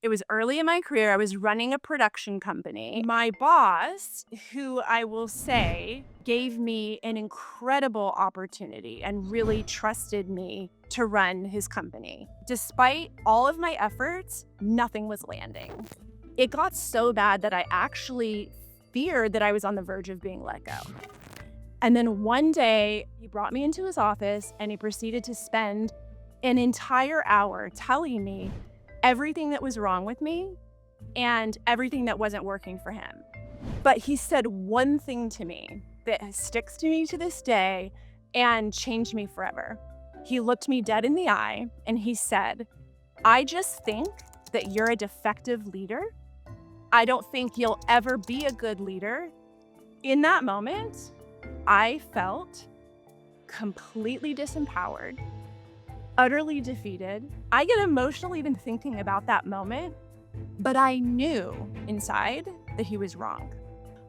It was early in my career. I was running a production company. My boss, who I will say gave me an incredible opportunity and really trusted me to run his company. Despite all of my efforts, nothing was landing. It got so bad that I actually feared that I was on the verge of being let go. And then one day, he brought me into his office and he proceeded to spend an entire hour telling me everything that was wrong with me and everything that wasn't working for him. But he said one thing to me that sticks to me to this day and changed me forever. He looked me dead in the eye and he said, "I just think that you're a defective leader. I don't think you'll ever be a good leader." In that moment, I felt completely disempowered, utterly defeated. I get emotional even thinking about that moment, but I knew inside that he was wrong.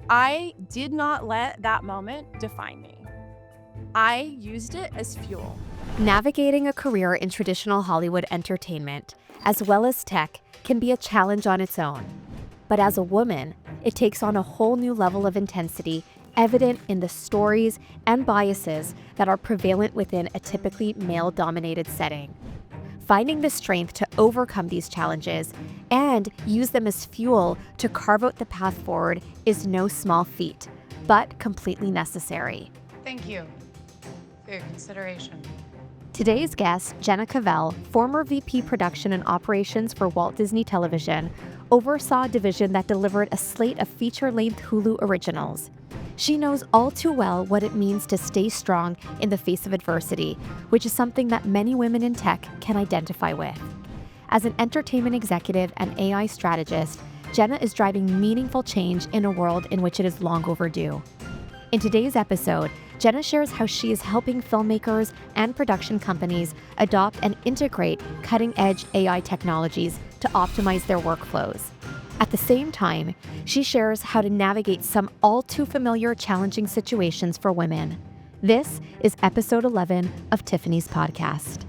I did not let that moment define me. I used it as fuel. Navigating a career in traditional Hollywood entertainment, as well as tech, can be a challenge on its own. But as a woman, it takes on a whole new level of intensity, evident in the stories and biases that are prevalent within a typically male-dominated setting. Finding the strength to overcome these challenges and use them as fuel to carve out the path forward is no small feat, but completely necessary. Thank you for your consideration. Today's guest, Jenna Cavelle, former VP Production and Operations for Walt Disney Television, oversaw a division that delivered a slate of feature-length Hulu originals. She knows all too well what it means to stay strong in the face of adversity, which is something that many women in tech can identify with. As an entertainment executive and AI strategist, Jenna is driving meaningful change in a world in which it is long overdue. In today's episode, Jenna shares how she is helping filmmakers and production companies adopt and integrate cutting-edge AI technologies to optimize their workflows. At the same time, she shares how to navigate some all too familiar challenging situations for women. This is episode 11 of Tiffany's podcast.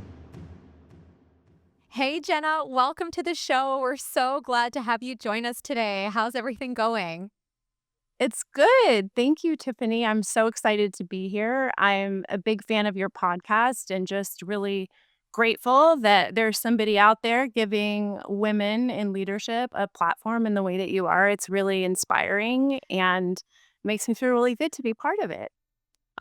Hey, Jenna, welcome to the show. We're so glad to have you join us today. How's everything going? It's good. Thank you, Tiffany. I'm so excited to be here. I'm a big fan of your podcast and just really grateful that there's somebody out there giving women in leadership a platform in the way that you are. It's really inspiring and makes me feel really good to be part of it.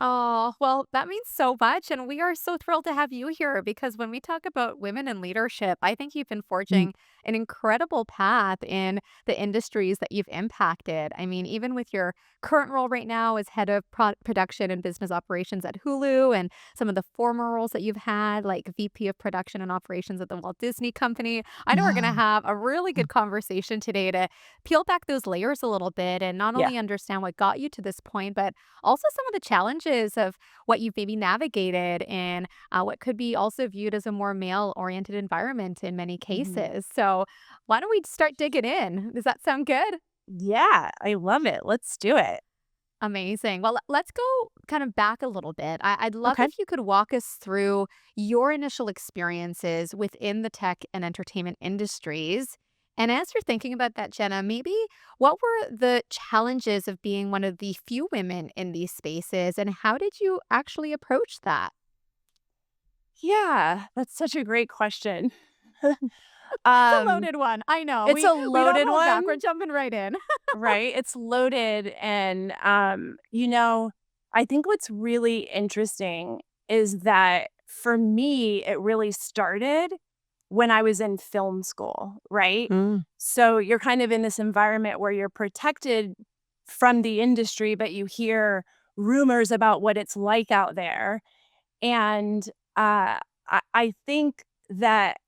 Oh, well, that means so much. And we are so thrilled to have you here because when we talk about women in leadership, I think you've been forging an incredible path in the industries that you've impacted. I mean, even with your current role right now as head of production and business operations at Hulu, and some of the former roles that you've had, like VP of production and operations at the Walt Disney Company. I know we're going to have a really good conversation today to peel back those layers a little bit and not Yeah. only understand what got you to this point, but also some of the challenges of what you've maybe navigated in what could be also viewed as a more male-oriented environment in many Mhm. cases. So why don't we start digging in? Does that sound good? Yeah, I love it. Let's do it. Amazing. Well, let's go kind of back a little bit. I'd love Okay. if you could walk us through your initial experiences within the tech and entertainment industries. And as you're thinking about that, Jenna, maybe what were the challenges of being one of the few women in these spaces, and how did you actually approach that? Yeah, that's such a great question. It's a um, loaded one. I know. it's We a we don't loaded hold back. one. We're jumping right in. Right? It's loaded. And, I think what's really interesting is that for me, it really started when I was in film school, right? Mm. So you're kind of in this environment where you're protected from the industry, but you hear rumors about what it's like out there. And I think that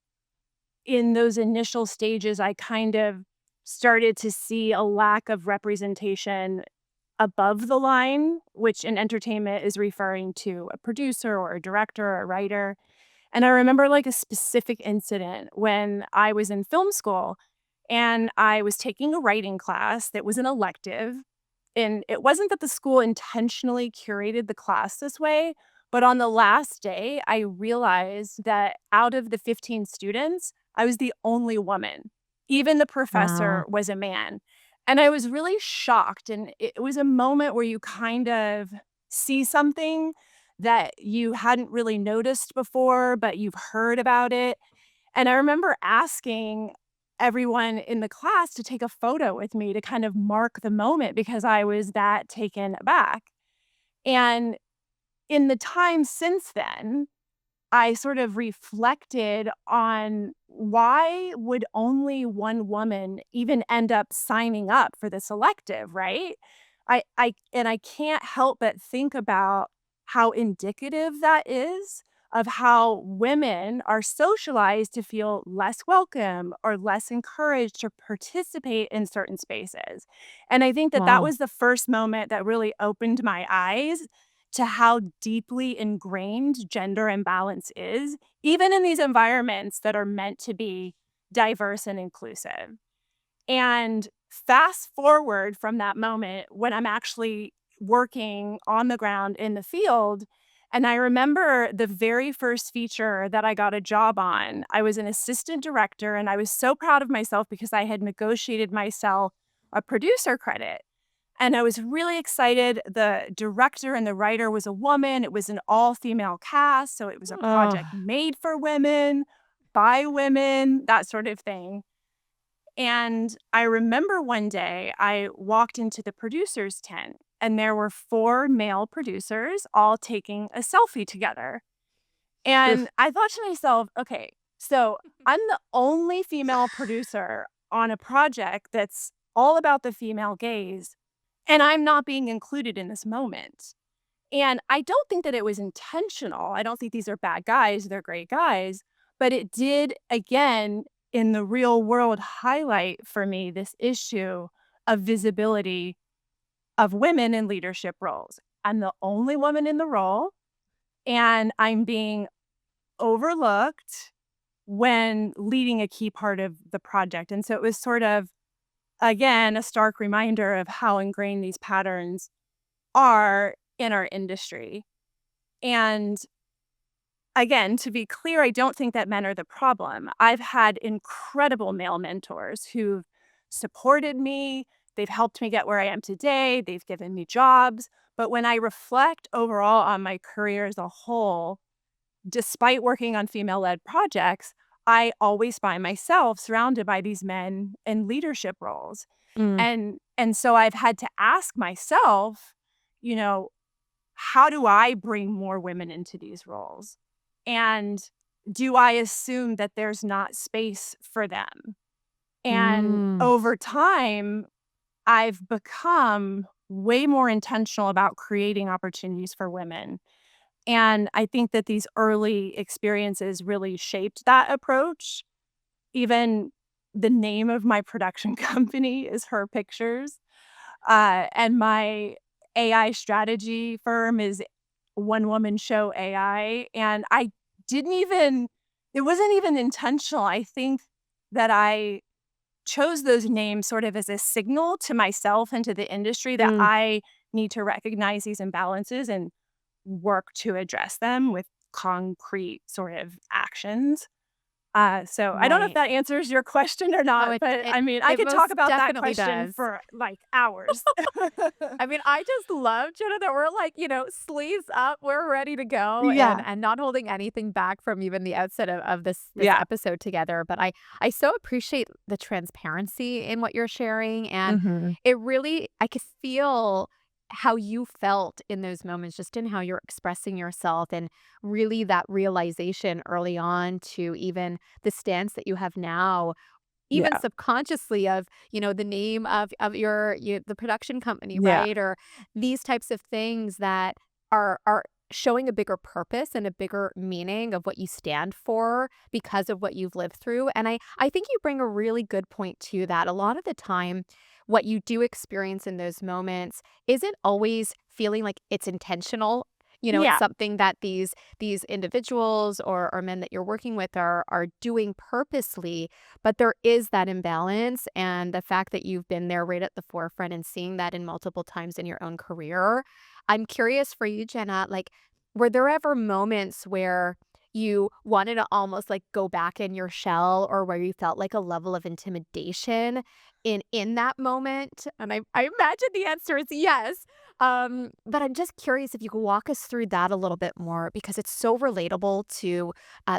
in those initial stages, I kind of started to see a lack of representation above the line, which in entertainment is referring to a producer or a director or a writer. And I remember like a specific incident when I was in film school and I was taking a writing class that was an elective. And it wasn't that the school intentionally curated the class this way, but on the last day, I realized that out of the 15 students, I was the only woman. Even the Wow. professor was a man. And I was really shocked, and it was a moment where you kind of see something that you hadn't really noticed before, but you've heard about it. And I remember asking everyone in the class to take a photo with me to kind of mark the moment because I was that taken aback. And in the time since then, I sort of reflected on why would only one woman even end up signing up for this elective, right? I can't help but think about how indicative that is of how women are socialized to feel less welcome or less encouraged to participate in certain spaces. And I think that that Wow. was the first moment that really opened my eyes to how deeply ingrained gender imbalance is, even in these environments that are meant to be diverse and inclusive. And fast forward from that moment when I'm actually working on the ground in the field. And I remember the very first feature that I got a job on. I was an assistant director, and I was so proud of myself because I had negotiated myself a producer credit. And I was really excited. The director and the writer was a woman. It was an all-female cast, so it was a Oh. project made for women, by women, that sort of thing. And I remember one day I walked into the producer's tent, and there were 4 male producers all taking a selfie together. And I thought to myself, "Okay, so I'm the only female producer on a project that's all about the female gaze, and I'm not being included in this moment." And I don't think that it was intentional. I don't think these are bad guys, they're great guys, but it did, again, in the real world, highlight for me this issue of visibility of women in leadership roles. I'm the only woman in the role, and I'm being overlooked when leading a key part of the project. And so it was sort of, again, a stark reminder of how ingrained these patterns are in our industry. And again, to be clear, I don't think that men are the problem. I've had incredible male mentors who've supported me. They've helped me get where I am today. They've given me jobs. But when I reflect overall on my career as a whole, despite working on female led projects, I always find myself surrounded by these men in leadership roles. Mm. And so I've had to ask myself, you know, how do I bring more women into these roles? And do I assume that there's not space for them? And Mm. over time, I've become way more intentional about creating opportunities for women. And I think that these early experiences really shaped that approach. Even the name of my production company is Her Pictures. And my AI strategy firm is One Woman Show AI. And I didn't even, it wasn't even intentional. I think that I chose those names sort of as a signal to myself and to the industry that Mm. I need to recognize these imbalances and work to address them with concrete sort of actions. So I don't know if Right. that answers your question or Oh, not, it but it I mean, I it could talk most about that definitely question does. for like hours. I mean, I just love, Jenna, that we're like, sleeves up, we're ready to go Yeah. and not holding anything back from even the outset of this Yeah. episode together. But I so appreciate the transparency in what you're sharing. And Mhm. it really I could feel how you felt in those moments, just in how you're expressing yourself and really that realization early on to even the stance that you have now even Yeah. subconsciously of, the name of the production company, Yeah. right? Or these types of things that are showing a bigger purpose and a bigger meaning of what you stand for because of what you've lived through. And I think you bring a really good point to that. A lot of the time, what you do experience in those moments isn't always feeling like it's intentional. It's Yeah. something that these individuals or men that you're working with are doing purposely, but there is that imbalance, and the fact that you've been there right at the forefront and seeing that in multiple times in your own career. I'm curious for you, Jenna, like, were there ever moments where you wanted to almost like go back in your shell, or where you felt like a level of intimidation in that moment? And I imagine the answer is yes. But I'm just curious if you could walk us through that a little bit more, because it's so relatable to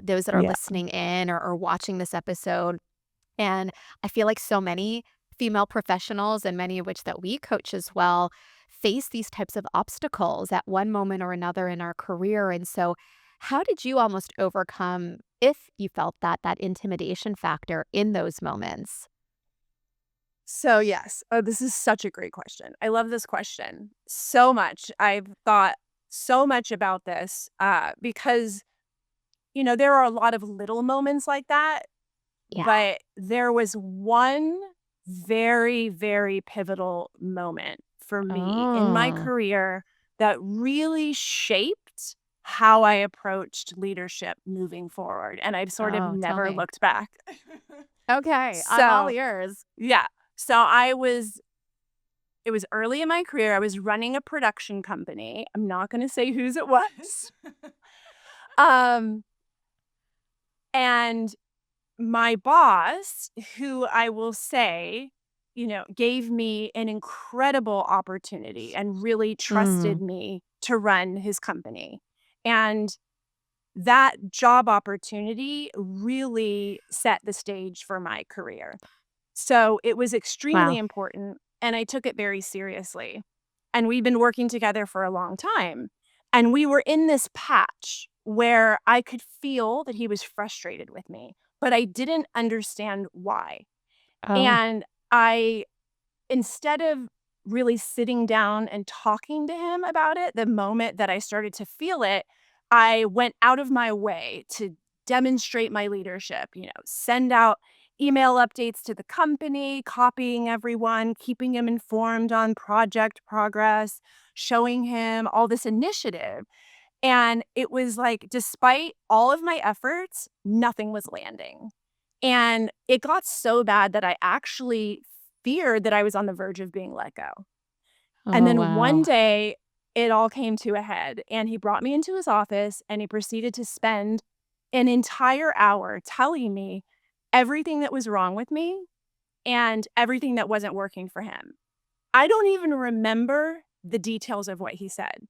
those that are Yeah. listening in, or watching this episode. And I feel like so many female professionals, and many of which that we coach as well, face these types of obstacles at one moment or another in our career. And so, how did you almost overcome, if you felt that intimidation factor in those moments? So, yes. Oh, this is such a great question. I love this question so much. I've thought so much about this because, there are a lot of little moments like that, Yeah. but there was one very, very pivotal moment for me in my Oh. career that really shaped how I approached leadership moving forward. And I've sort of Oh, tell never me. looked back. Okay, I'm all So, ears. yeah. It was early in my career. I was running a production company. I'm not going to say whose it was. um, and my boss, who I will say, gave me an incredible opportunity and really Mm. trusted me to run his company. And that job opportunity really set the stage for my career. So it was extremely Wow. important, and I took it very seriously. And we've been working together for a long time. And we were in this patch where I could feel that he was frustrated with me, but I didn't understand why. Oh. And I instead of really sitting down and talking to him about it, the moment that I started to feel it, I went out of my way to demonstrate my leadership, send out email updates to the company, copying everyone, keeping him informed on project progress, showing him all this initiative. And it was like, despite all of my efforts, nothing was landing. And it got so bad that I actually feared that I was on the verge of being let go. And Oh, then one wow. day, it all came to a head, and he brought me into his office and he proceeded to spend an entire hour telling me everything that was wrong with me and everything that wasn't working for him. I don't even remember the details of what he said,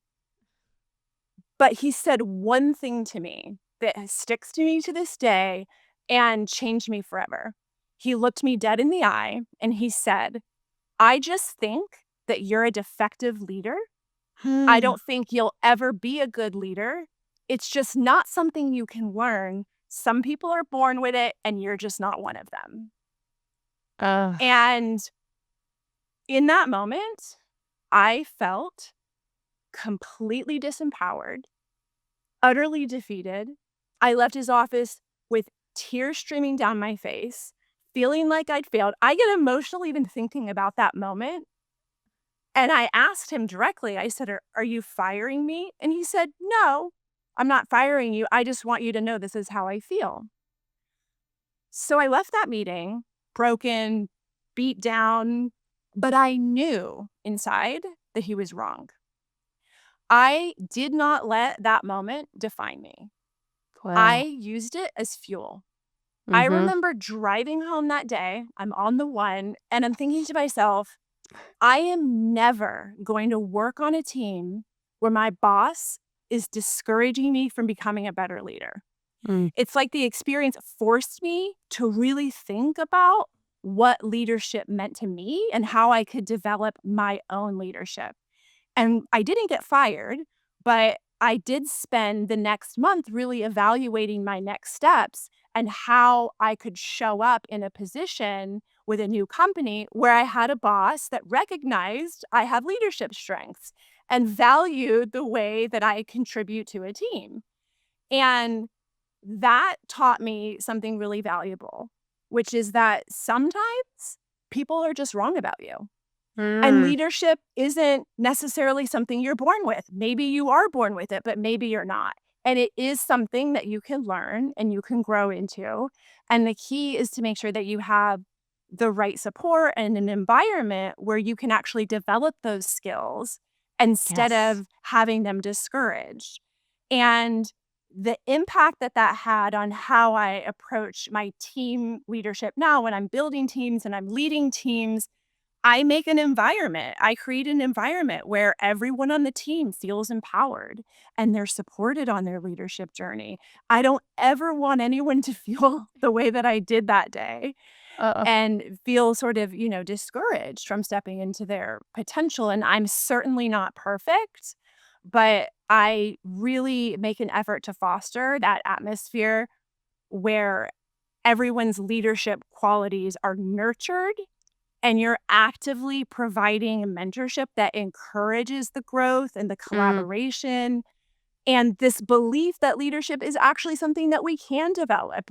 but he said one thing to me that sticks to me to this day and changed me forever. He looked me dead in the eye and he said, "I just think that you're a defective leader. I Hmm. don't think you'll ever be a good leader. It's just not something you can learn. Some people are born with it, and you're just not one of them." Ugh. And in that moment, I felt completely disempowered, utterly defeated. I left his office with tears streaming down my face, feeling like I'd failed. I get emotional even thinking about that moment. And I asked him directly, I said, "Are you firing me?" And he said, "No, I'm not firing you. I just want you to know this is how I feel." So I left that meeting broken, beat down, but I knew inside that he was wrong. I did not let that moment define me. I Wow. used it as fuel. I Mhm. remember driving home that day, I'm on the one, and I'm thinking to myself, I am never going to work on a team where my boss is discouraging me from becoming a better leader. Mm. It's like the experience forced me to really think about what leadership meant to me and how I could develop my own leadership. And I didn't get fired, but I did spend the next month really evaluating my next steps and how I could show up in a position with a new company where I had a boss that recognized I have leadership strengths and valued the way that I contribute to a team. And that taught me something really valuable, which is that sometimes people are just wrong about you. And Mm. leadership isn't necessarily something you're born with. Maybe you are born with it, but maybe you're not. And it is something that you can learn and you can grow into. And the key is to make sure that you have the right support and an environment where you can actually develop those skills instead Yes. of having them discouraged. And the impact that that had on how I approach my team leadership now when I'm building teams and I'm leading teams, I make an environment. I create an environment where everyone on the team feels empowered and they're supported on their leadership journey. I don't ever want anyone to feel the way that I did that day Uh, and feel sort of, discouraged from stepping into their potential. And I'm certainly not perfect, but I really make an effort to foster that atmosphere where everyone's leadership qualities are nurtured and you're actively providing mentorship that encourages the growth and the mm, collaboration and this belief that leadership is actually something that we can develop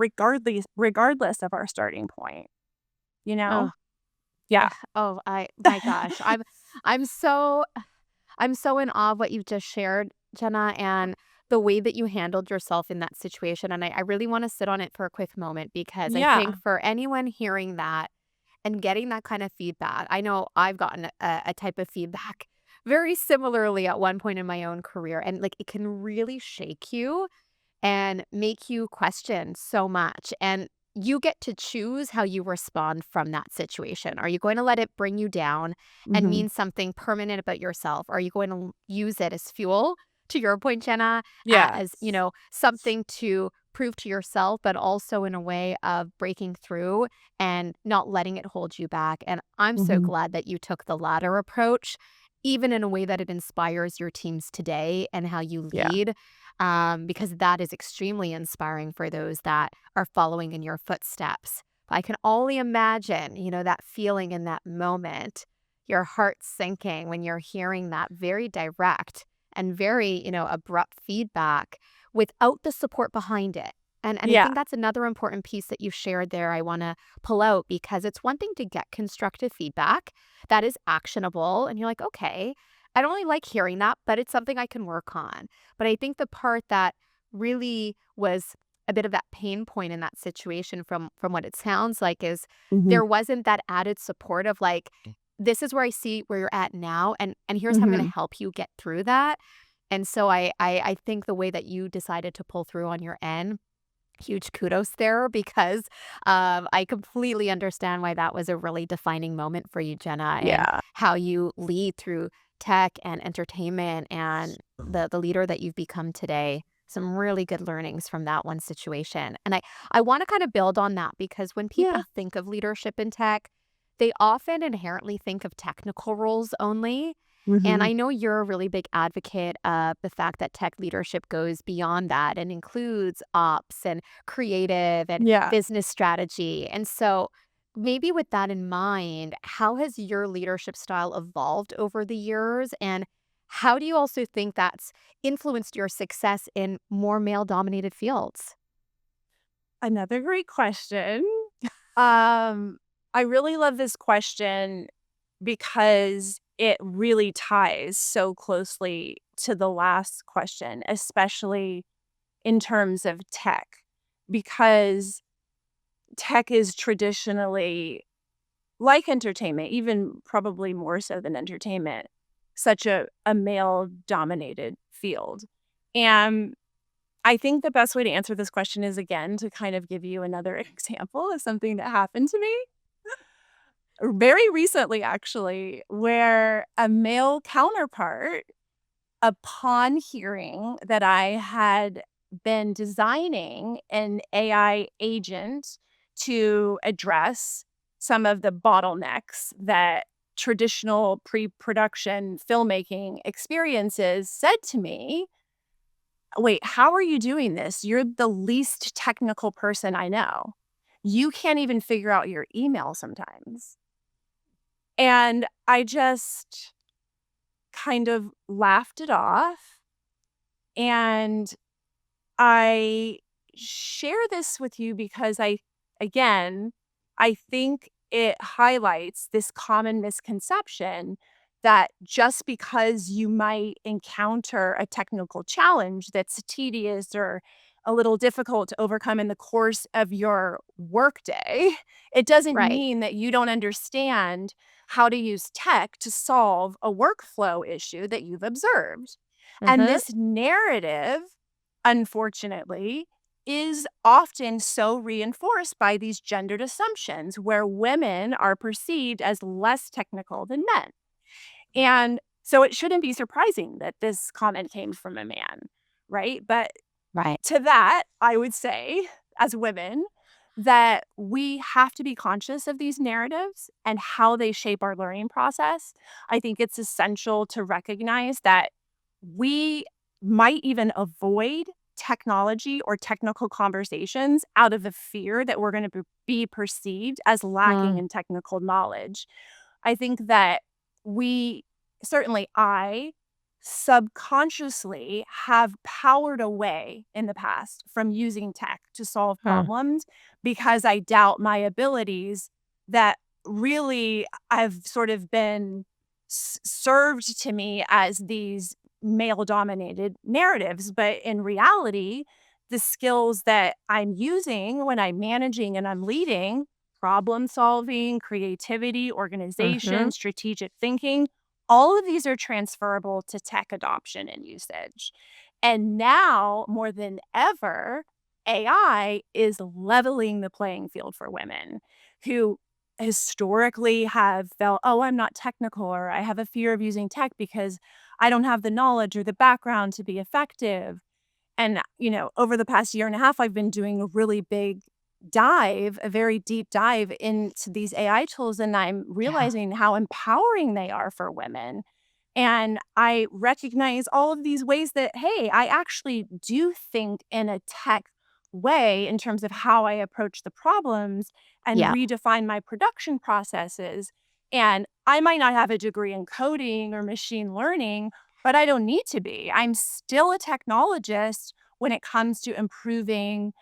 regardless of our starting point, you know? oh, Yeah. eh, oh, my gosh, I'm so I'm so in awe of what you've just shared, Jenna, and the way that you handled yourself in that situation. And I really want to sit on it for a quick moment because I think Yeah. for anyone hearing that and getting that kind of feedback, I know I've gotten a type of feedback very similarly at one point in my own career. And like it can really shake you and make you question so much. And you get to choose how you respond from that situation. Are you going to let it bring you down and Mhm. mean something permanent about yourself? Are you going to use it as fuel, to your point, Jenna, as, Yes. something to prove to yourself, but also in a way of breaking through and not letting it hold you back? And I'm so Mhm. glad that you took the latter approach, even in a way that it inspires your teams today and how you Yeah. lead, because that is extremely inspiring for those that are following in your footsteps. I can only imagine, that feeling in that moment, your heart sinking when you're hearing that very direct and very, abrupt feedback without the support behind it. And I Yeah. think that's another important piece that you shared there I want to pull out because it's one thing to get constructive feedback that is actionable and you're like, okay, I don't really like hearing that, but it's something I can work on. But I think the part that really was a bit of that pain point in that situation from what it sounds like is Mhm. there wasn't that added support of like, this is where I see where you're at now and here's how I'm gonna Mhm. help you get through that. And so I think the way that you decided to pull through on your end, huge kudos there because I completely understand why that was a really defining moment for you, Jenna, and Yeah. how you lead through tech and entertainment and the leader that you've become today. Some really good learnings from that one situation. And I want to kind of build on that because when Yeah. people think of leadership in tech, they often inherently think of technical roles only. And Mhm. I know you're a really big advocate of the fact that tech leadership goes beyond that and includes ops and creative and Yeah. business strategy. And so, maybe with that in mind, how has your leadership style evolved over the years? And how do you also think that's influenced your success in more male dominated fields? Another great question. Um, I really love this question because it really ties so closely to the last question, especially in terms of tech, because tech is traditionally, like entertainment, even probably more so than entertainment, such a male dominated field. And I think the best way to answer this question is again to kind of give you another example of something that happened to me very recently, actually, where a male counterpart, upon hearing that I had been designing an AI agent to address some of the bottlenecks that traditional pre-production filmmaking experiences, said to me, "Wait, how are you doing this? You're the least technical person I know. You can't even figure out your email sometimes." And I just kind of laughed it off, and I share this with you because again, I think it highlights this common misconception that just because you might encounter a technical challenge that's tedious or a little difficult to overcome in the course of your workday, it doesn't Right. mean that you don't understand how to use tech to solve a workflow issue that you've observed. And Mm-hmm. this narrative unfortunately, is often so reinforced by these gendered assumptions where women are perceived as less technical than men. And so it shouldn't be surprising that this comment came from a man, right? But Right. to that, I would say, as women, that we have to be conscious of these narratives and how they shape our learning process. I think it's essential to recognize that we might even avoid technology or technical conversations out of the fear that we're going to be perceived as lacking Mm. in technical knowledge. I think that we, certainly I, subconsciously have powered away in the past from using tech to solve Huh. problems because I doubt my abilities that really I've sort of been served to me as these male dominated narratives. But in reality, the skills that I'm using when I'm managing and I'm leading, problem solving, creativity, Mm-hmm. organization, strategic thinking, all of these are transferable to tech adoption and usage. And now, more than ever, AI is leveling the playing field for women who historically have felt, oh, I'm not technical, or I have a fear of using tech because I don't have the knowledge or the background to be effective. And, over the past year and a half, I've been doing a really big dive, a very deep dive into these AI tools, and I'm Yeah. realizing how empowering they are for women. And I recognize all of these ways that, hey, I actually do think in a tech way in terms of how I approach the problems and Yeah. redefine my production processes. And I might not have a degree in coding or machine learning, but I don't need to be. I'm still a technologist when it comes to improving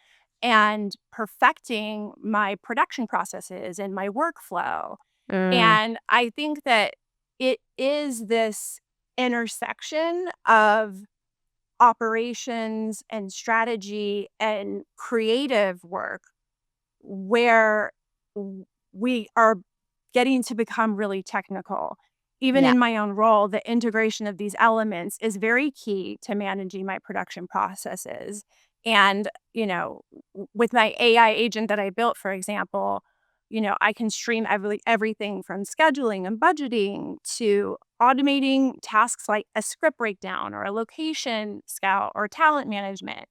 and perfecting my production processes and my workflow. Mm. And I think that it is this intersection of operations and strategy and creative work where we are getting to become really technical. Even Yeah. in my own role, the integration of these elements is very key to managing my production processes. And, with my AI agent that I built, for example, I can stream everything from scheduling and budgeting to automating tasks like a script breakdown or a location scout or talent management.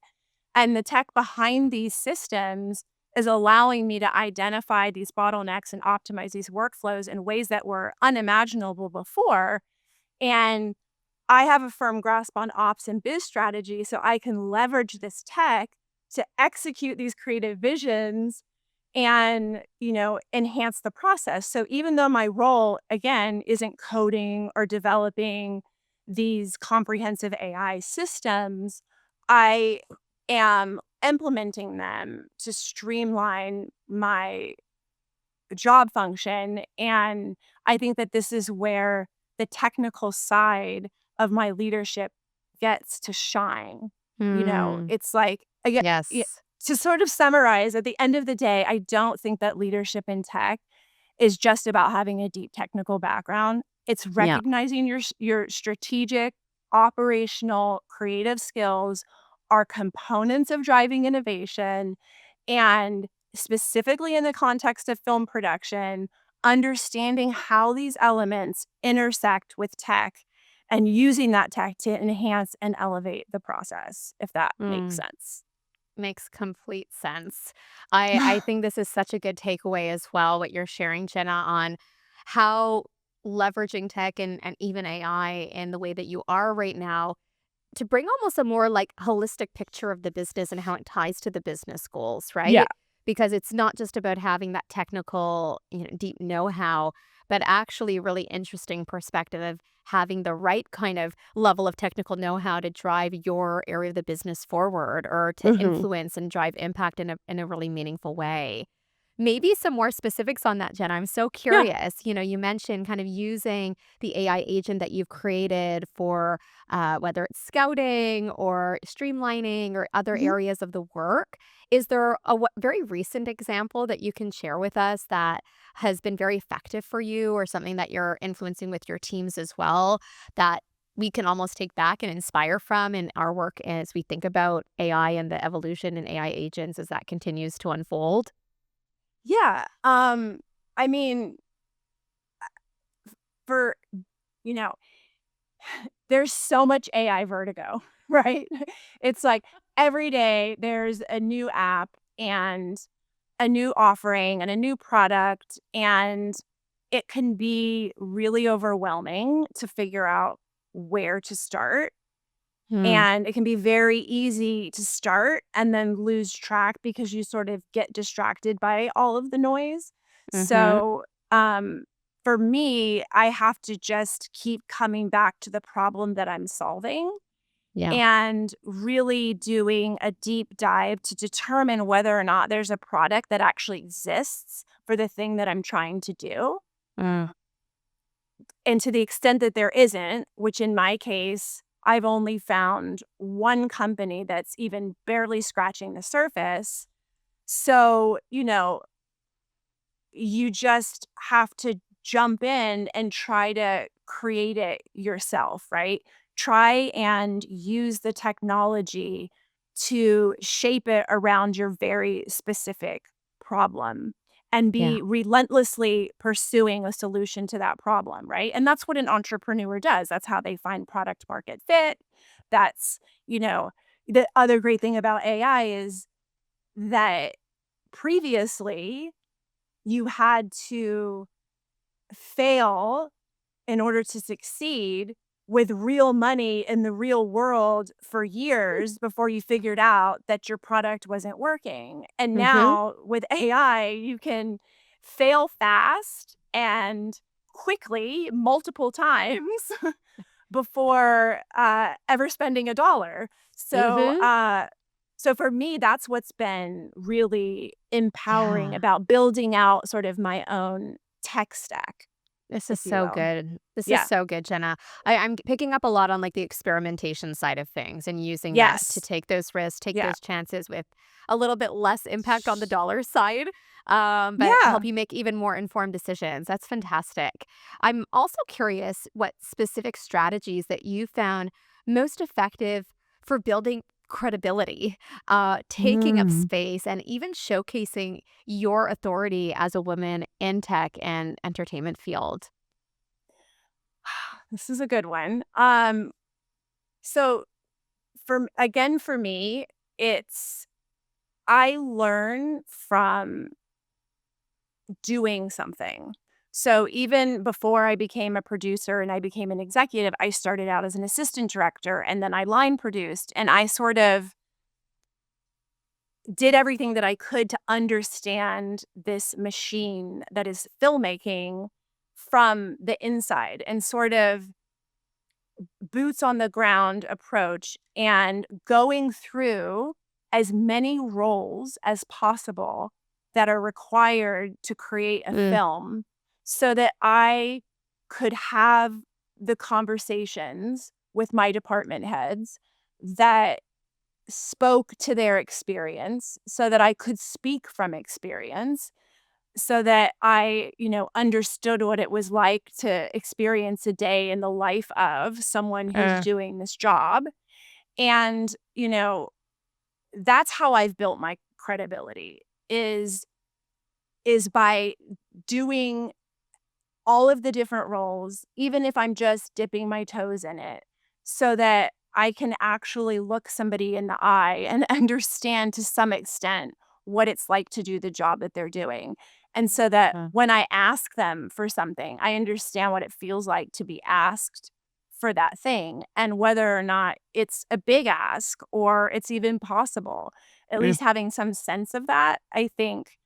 And the tech behind these systems is allowing me to identify these bottlenecks and optimize these workflows in ways that were unimaginable before. And I have a firm grasp on ops and biz strategy, so I can leverage this tech to execute these creative visions and, enhance the process. So even though my role, again, isn't coding or developing these comprehensive AI systems, I am implementing them to streamline my job function. And I think that this is where the technical side of my leadership gets to shine. Mm. It's like, again, Yes. to sort of summarize, at the end of the day, I don't think that leadership in tech is just about having a deep technical background. It's Yeah. recognizing your strategic, operational, creative skills are components of driving innovation, and specifically in the context of film production, understanding how these elements intersect with tech and using that tech to enhance and elevate the process, if that makes Mm. sense. Makes complete sense. I think this is such a good takeaway as well, what you're sharing, Jenna, on how leveraging tech and even AI in the way that you are right now to bring almost a more like holistic picture of the business and how it ties to the business goals, Yeah. right? Because it's not just about having that technical, deep know-how, but actually really interesting perspective of having the right kind of level of technical know-how to drive your area of the business forward or to Mhm. influence and drive impact in a really meaningful way. Maybe some more specifics on that, Jen. I'm so Yeah. curious. You mentioned kind of using the AI agent that you've created for whether it's scouting or streamlining or other Mhm. areas of the work. Is there a very recent example that you can share with us that has been very effective for you or something that you're influencing with your teams as well that we can almost take back and inspire from in our work as we think about AI and the evolution in AI agents as that continues to unfold? Yeah. I mean, for, you know, there's so much AI vertigo, right? It's like every day there's a new app and a new offering and a new product, and it can be really overwhelming to figure out where to start. Hmm. And it can be very easy to start and then lose track because you sort of get distracted by all of the noise. Mm-hmm. So, for me, I have to just keep coming back to the problem that I'm solving Yeah. and really doing a deep dive to determine whether or not there's a product that actually exists for the thing that I'm trying to do. Mm. And to the extent that there isn't, which in my case, I've only found one company that's even barely scratching the surface. So, you just have to jump in and try to create it yourself, right? Try and use the technology to shape it around your very specific problem and Yeah. be relentlessly pursuing a solution to that problem, right? And that's what an entrepreneur does. That's how they find product market fit. That's, you know, the other great thing about AI is that previously you had to fail in order to succeed with real money in the real world for years before you figured out that your product wasn't working. And Mm-hmm. now with AI, you can fail fast and quickly multiple times before ever spending a dollar. So, Mm-hmm. so for me, that's what's been really empowering Yeah. about building out sort of my own tech stack, This if is you so will. good. This is Yeah. so good, Jenna. I'm picking up a lot on like the experimentation side of things and using that to Yes. take those risks, take Yeah. those chances with a little bit less impact on the dollar side, but help Yeah. you make even more informed decisions. That's fantastic. I'm also curious what specific strategies that you found most effective for building credibility, taking up Mm. space, and even showcasing your authority as a woman in tech and entertainment field. This is a good one. So for me, it's I learn from doing something. So even before I became a producer and I became an executive, I started out as an assistant director and then I line produced and I sort of did everything that I could to understand this machine that is filmmaking from the inside and sort of boots on the ground approach and going through as many roles as possible that are required to create a Mm, film so that I could have the conversations with my department heads that spoke to their experience so that I could speak from experience so that I, understood what it was like to experience a day in the life of someone who's uh, doing this job. And, that's how I've built my credibility is by doing all of the different roles, even if I'm just dipping my toes in it, so that I can actually look somebody in the eye and understand to some extent what it's like to do the job that they're doing. And so that uh, when I ask them for something, I understand what it feels like to be asked for that thing and whether or not it's a big ask or it's even possible. At mm, least having some sense of that, I think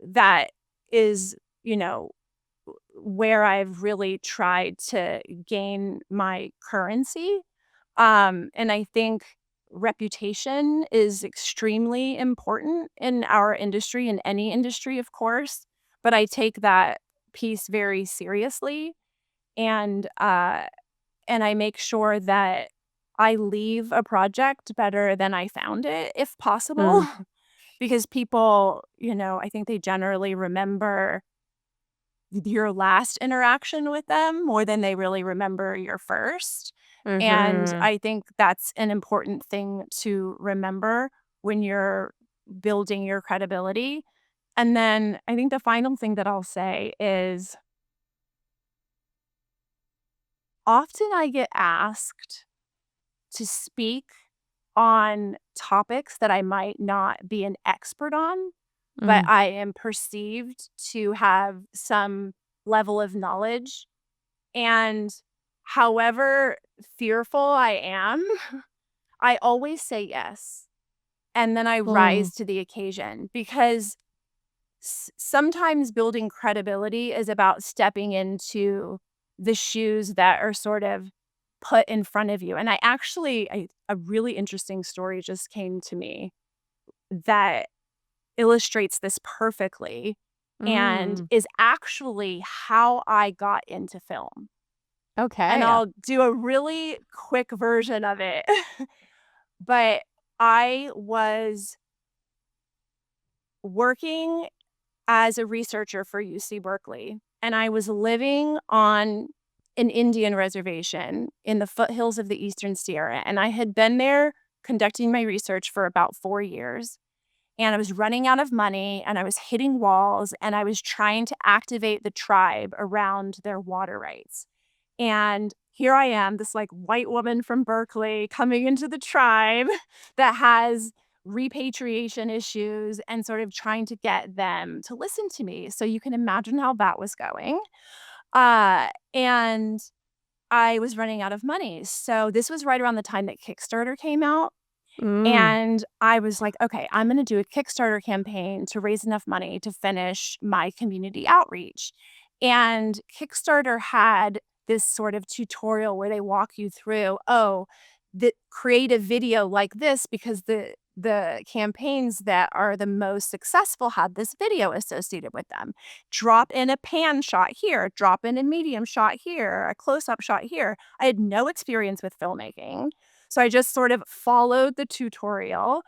that is, you know, where I've really tried to gain my currency. And I think reputation is extremely important in our industry, in any industry, of course. But I take that piece very seriously, and and I make sure that I leave a project better than I found it, if possible, mm, because people, I think they generally remember your last interaction with them more than they really remember your first. And Mm-hmm. I think that's an important thing to remember when you're building your credibility. And then I think the final thing that I'll say is often I get asked to speak on topics that I might not be an expert on, but Mm. I am perceived to have some level of knowledge. And however fearful I am, I always say yes. And then I Mm. rise to the occasion because sometimes building credibility is about stepping into the shoes that are sort of put in front of you. And a really interesting story just came to me that illustrates this perfectly and Mm. is actually how I got into film. And Okay. I'll do a really quick version of it. But I was working as a researcher for UC Berkeley, and I was living on an Indian reservation in the foothills of the Eastern Sierra. And I had been there conducting my research for about 4 years. And I was running out of money and I was hitting walls and I was trying to activate the tribe around their water rights. And here I am, this like white woman from Berkeley coming into the tribe that has repatriation issues and sort of trying to get them to listen to me. So you can imagine how that was going. And I was running out of money. So this was right around the time that Kickstarter came out. Mm. And I was like, okay, I'm going to do a Kickstarter campaign to raise enough money to finish my community outreach. And Kickstarter had this sort of tutorial where they walk you through, create a video like this because the campaigns that are the most successful had this video associated with them. Drop in a pan shot here, drop in a medium shot here, a close-up shot here. I had no experience with filmmaking. So I just sort of followed the tutorial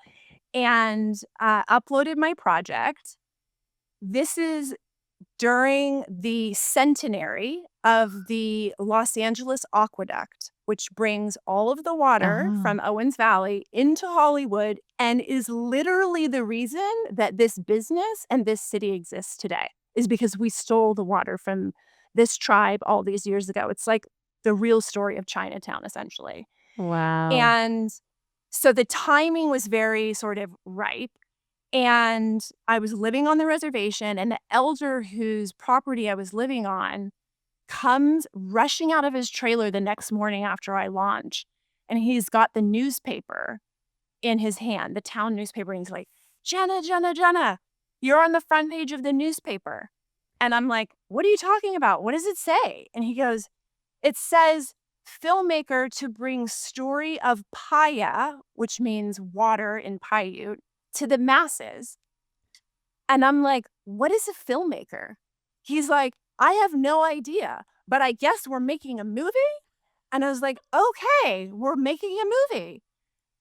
and uploaded my project. This is during the centenary of the Los Angeles Aqueduct, which brings all of the water Oh. from Owens Valley into Hollywood and is literally the reason that this business and this city exists today, is because we stole the water from this tribe all these years ago. It's like the real story of Chinatown, essentially. Wow. And so the timing was very sort of ripe. And I was living on the reservation, and the elder whose property I was living on comes rushing out of his trailer the next morning after I launch. And he's got the newspaper in his hand, the town newspaper. And he's like, Jenna, Jenna, Jenna, you're on the front page of the newspaper. And I'm like, what are you talking about? What does it say? And he goes, it says filmmaker to bring story of Paya, which means water in Paiute, to the masses. And I'm like, what is a filmmaker? He's like, I have no idea, but I guess we're making a movie. And I was like, okay, we're making a movie.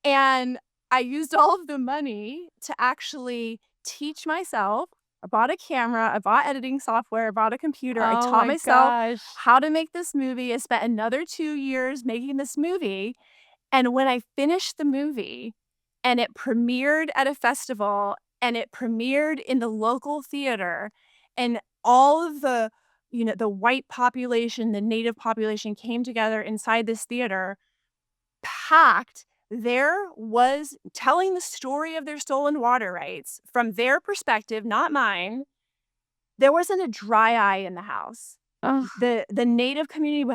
And I used all of the money to actually teach myself. I bought a camera, I bought editing software, I bought a computer. I Oh taught my myself gosh. how to make this movie. I spent another 2 years making this movie. And when I finished the movie and it premiered at a festival and it premiered in the local theater and all of the white population, the native population came together inside this theater, packed. There was telling the story of their stolen water rights from their perspective, not mine. There wasn't a dry eye in the house. Oh. The native community,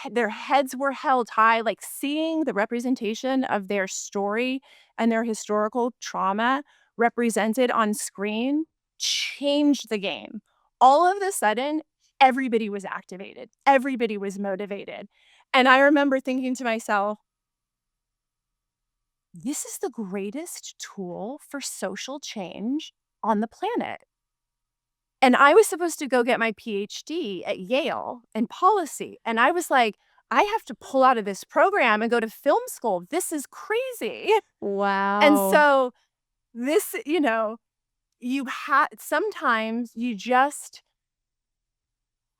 their heads were held high, like seeing the representation of their story and their historical trauma represented on screen changed the game. All of a sudden, everybody was activated. Everybody was motivated. And I remember thinking to myself, this is the greatest tool for social change on the planet. And I was supposed to go get my PhD at Yale in policy. And I was like, I have to pull out of this program and go to film school. This is crazy. And Wow. so this, you know, sometimes you just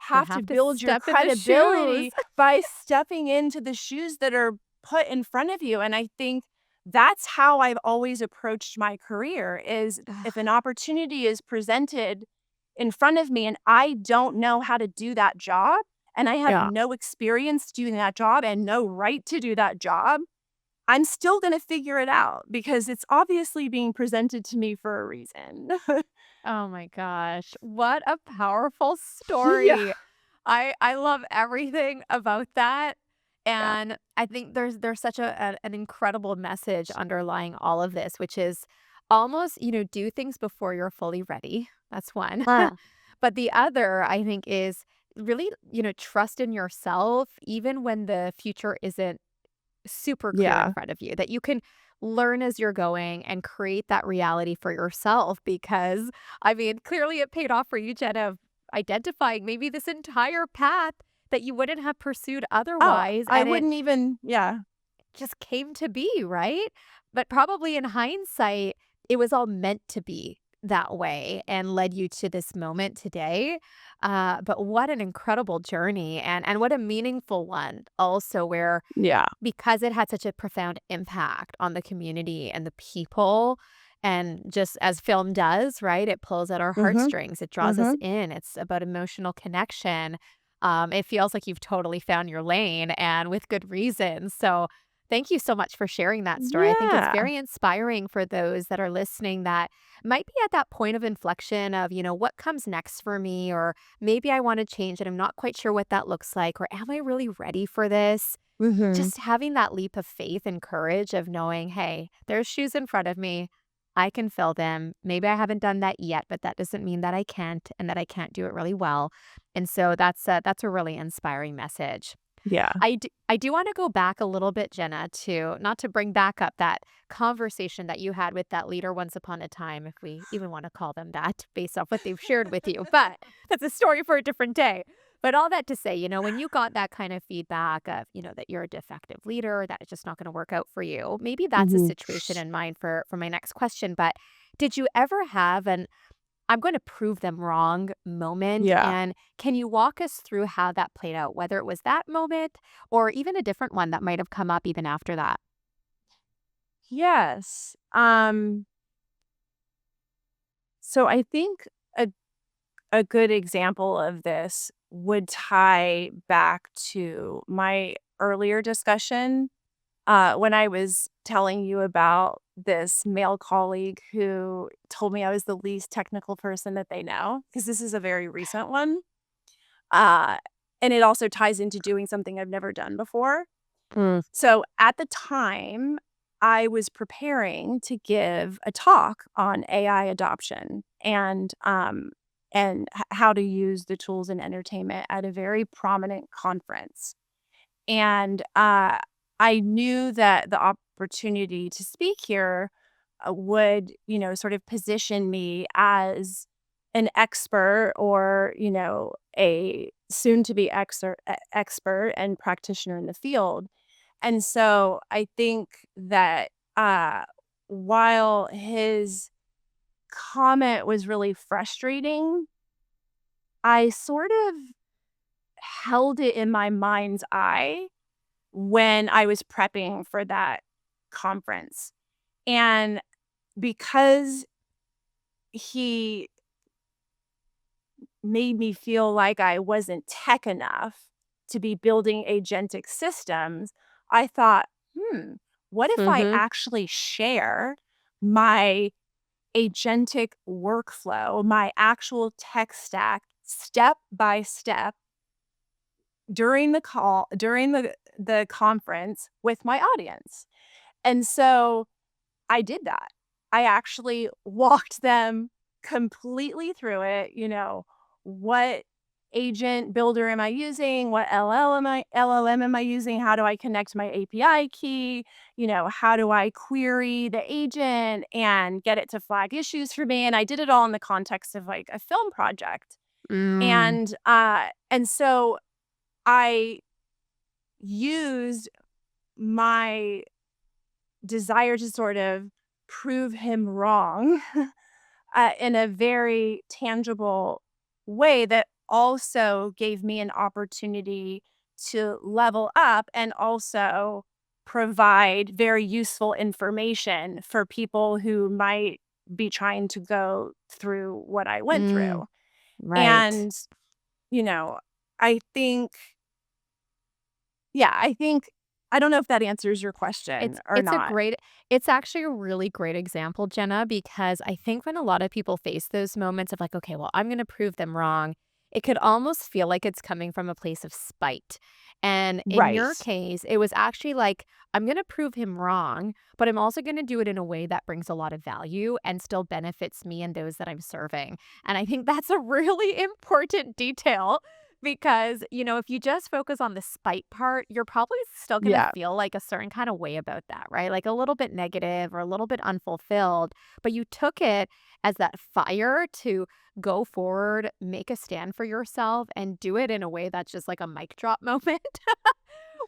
You have to have to build your step in the shoes. credibility by stepping into the shoes that are put in front of you. And I think that's how I've always approached my career is if an opportunity is presented in front of me and I don't know how to do that job and I have Yeah. no experience doing that job and no right to do that job, I'm still going to figure it out because it's obviously being presented to me for a reason. Oh my gosh. What a powerful Yeah. story. I love everything about that. Yeah. And I think there's such an incredible message underlying all of this, which is almost, do things before you're fully ready. That's one. Uh, But the other, I think, is really, trust in yourself, even when the future isn't super clear in yeah. front of you, that you can learn as you're going and create that reality for yourself. Because, I mean, clearly it paid off for you, Jenna, of identifying maybe this entire path that you wouldn't have pursued Oh, otherwise. I And it wouldn't even, yeah. just came to be, right? But probably in hindsight, it was all meant to be that way and led you to this moment today. But what an incredible journey, and what a meaningful one also, where Yeah. because it had such a profound impact on the community and the people, and just as film does, right? It pulls at our Mhm. heartstrings. It draws us Mhm. in. It's about emotional connection. It feels like you've totally found your lane, and with good reason. So thank you so much for sharing that story. I think it's Yeah. very inspiring for those that are listening that might be at that point of inflection of, what comes next for me, or maybe I want to change and I'm not quite sure what that looks like, or am I really ready for this? Mhm. Just having that leap of faith and courage of knowing, hey, there's shoes in front of me. I can fill them. Maybe I haven't done that yet, but that doesn't mean that I can't and that I can't do it really well. And so that's a really inspiring message. Yeah. I do want to go back a little bit, Jenna, to not to bring back up that conversation that you had with that leader once upon a time, if we even want to call them that based off what they've shared with you. But that's a story for a different day. But all that to say, when you got that kind of feedback of, that you're a defective leader, that it's just not going to work out for you, maybe that's a Mhm. situation in mind for my next question. But did you ever have an I'm going to prove them wrong moment? Yeah. And can you walk us through how that played out, whether it was that moment or even a different one that might have come up even after that? Yes. So I think a good example of this would tie back to my earlier discussion when I was telling you about this male colleague who told me I was the least technical person that they know, because this is a very recent one. Uh, and it also ties into doing something I've never done before. Mm. So at the time, I was preparing to give a talk on AI adoption and how to use the tools in entertainment at a very prominent conference. And I knew that the opportunity to speak here would, sort of position me as an expert or, a soon to be expert and practitioner in the field. And so I think that while his comment was really frustrating, I sort of held it in my mind's eye when I was prepping for that conference. And because he made me feel like I wasn't tech enough to be building agentic systems, I thought, what if I Mm-hmm. actually share my agentic workflow, my actual tech stack, step by step during the conference with my audience? And so I did that. I actually walked them completely through it, what agent builder am I using? What LLM am I using? How do I connect my API key? How do I query the agent and get it to flag issues for me? And I did it all in the context of like a film project. Mm. And so I used my desire to sort of prove him wrong in a very tangible way that also gave me an opportunity to level up and also provide very useful information for people who might be trying to go through what I went Mm, through. right. And, you know, I think, yeah, I think, I don't know if that answers your question It's or it's a not. great it's actually a really great example, Jenna, because I think when a lot of people face those moments of like, okay, well, I'm gonna prove them wrong, it could almost feel like it's coming from a place of spite. And in your Right. case, it was actually like, I'm gonna prove him wrong, but I'm also gonna do it in a way that brings a lot of value and still benefits me and those that I'm serving. And I think that's a really important detail because, if you just focus on the spite part, you're probably still gonna Yeah. feel like a certain kind of way about that, right? Like a little bit negative or a little bit unfulfilled, but you took it as that fire to go forward, make a stand for yourself, and do it in a way that's just like a mic drop moment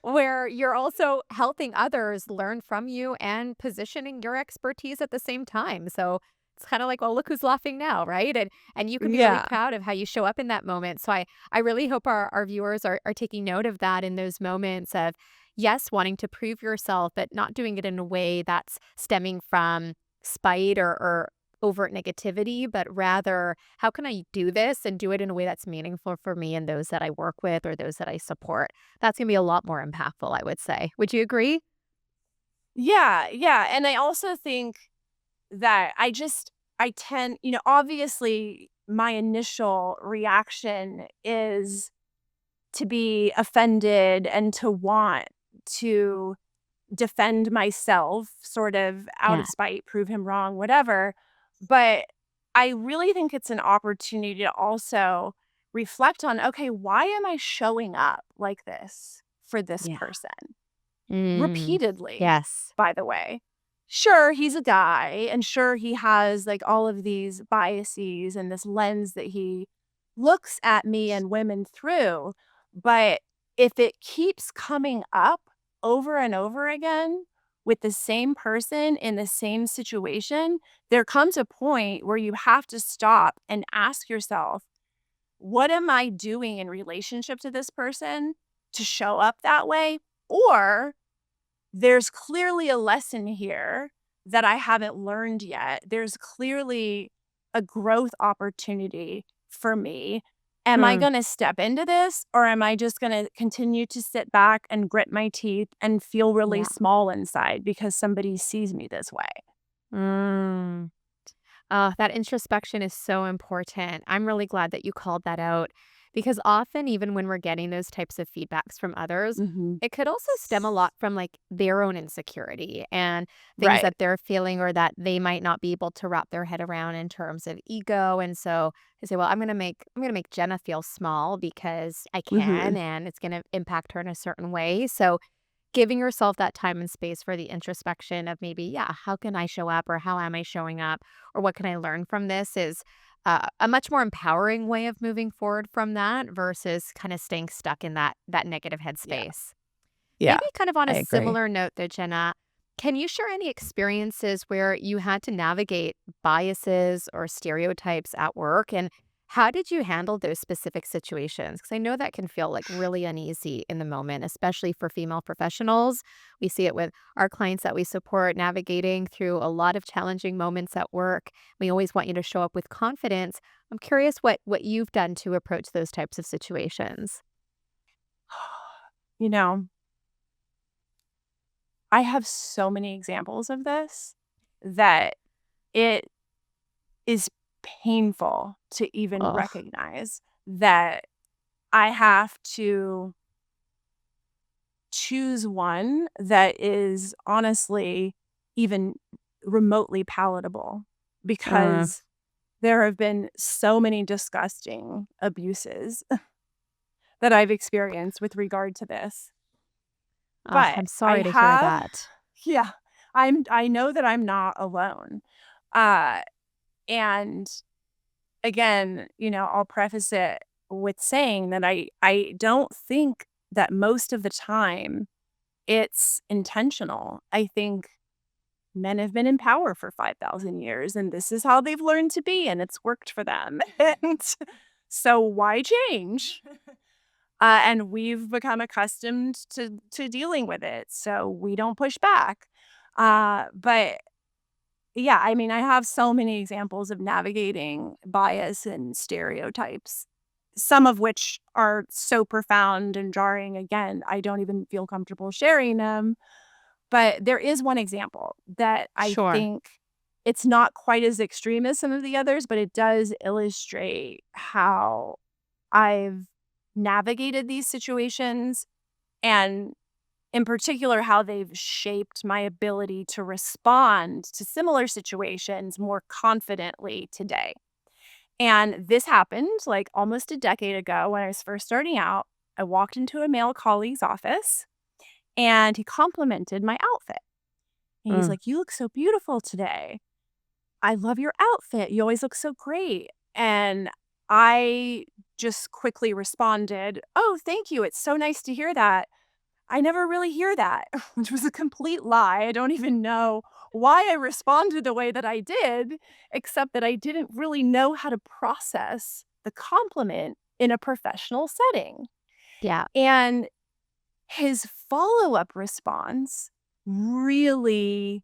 where you're also helping others learn from you and positioning your expertise at the same time. So it's kind of like, well, look who's laughing now, right? And you can be really Yeah. proud of how you show up in that moment. So I really hope our viewers are taking note of that in those moments of, yes, wanting to prove yourself, but not doing it in a way that's stemming from spite or overt negativity, but rather, how can I do this and do it in a way that's meaningful for me and those that I work with or those that I support? That's gonna be a lot more impactful, I would say. Would you agree? Yeah. Yeah. And I also think that I tend, obviously my initial reaction is to be offended and to want to defend myself sort of out of Yeah. spite, prove him wrong, whatever. But I really think it's an opportunity to also reflect on, okay, why am I showing up like this for this Yeah. person? Mm. Repeatedly, Yes. by the way. Sure, he's a guy, and sure, he has, like, all of these biases and this lens that he looks at me and women through, but if it keeps coming up over and over again with the same person in the same situation, there comes a point where you have to stop and ask yourself, "What am I doing in relationship to this person to show up that way?" Or there's clearly a lesson here that I haven't learned yet. There's clearly a growth opportunity for me. Am I Mm. going to step into this or am I just going to continue to sit back and grit my teeth and feel really Yeah. small inside because somebody sees me this way? Mm. That introspection is so important. I'm really glad that you called that out because often, even when we're getting those types of feedbacks from others, Mhm. it could also stem a lot from like their own insecurity and things Right. that they're feeling or that they might not be able to wrap their head around in terms of ego. And so they say, well, I'm gonna make Jenna feel small because I can Mhm. and it's gonna impact her in a certain way. So giving yourself that time and space for the introspection of maybe, yeah, how can I show up or how am I showing up or what can I learn from this is a much more empowering way of moving forward from that versus kind of staying stuck in that negative Yeah. headspace. Yeah. Maybe kind of on I a agree. similar note though, Jenna, can you share any experiences where you had to navigate biases or stereotypes at work? And how did you handle those specific situations? Because I know that can feel like really uneasy in the moment, especially for female professionals. We see it with our clients that we support navigating through a lot of challenging moments at work. We always want you to show up with confidence. I'm curious what you've done to approach those types of situations. You know, I have so many examples of this that it is painful to even Oh, recognize that I have to choose one that is honestly even remotely palatable uh, because there have been so many disgusting abuses that I've experienced with regard to this. But I'm I sorry to hear have that. yeah, I know that I'm not alone. Uh, and again, I'll preface it with saying that I don't think that most of the time it's intentional. I think men have been in power for 5,000 years and this is how they've learned to be and it's worked for them. And So why change? And we've become accustomed to dealing with it, so we don't push back. But yeah, I mean, I have so many examples of navigating bias and stereotypes, some of which are so profound and jarring. Again, I don't even feel comfortable sharing them. But there is one example that I Sure. think it's not quite as extreme as some of the others, but it does illustrate how I've navigated these situations and in particular, how they've shaped my ability to respond to similar situations more confidently today. And this happened like almost a decade ago when I was first starting out. I walked into a male colleague's office and he complimented my outfit. And he's Mm. like, "You look so beautiful today. I love your outfit. You always look so great." And I just quickly responded, "Oh, thank you. It's so nice to hear that. I never really hear that," which was a complete lie. I don't even know why I responded the way that I did, except that I didn't really know how to process the compliment in a professional setting. Yeah. And his follow-up response really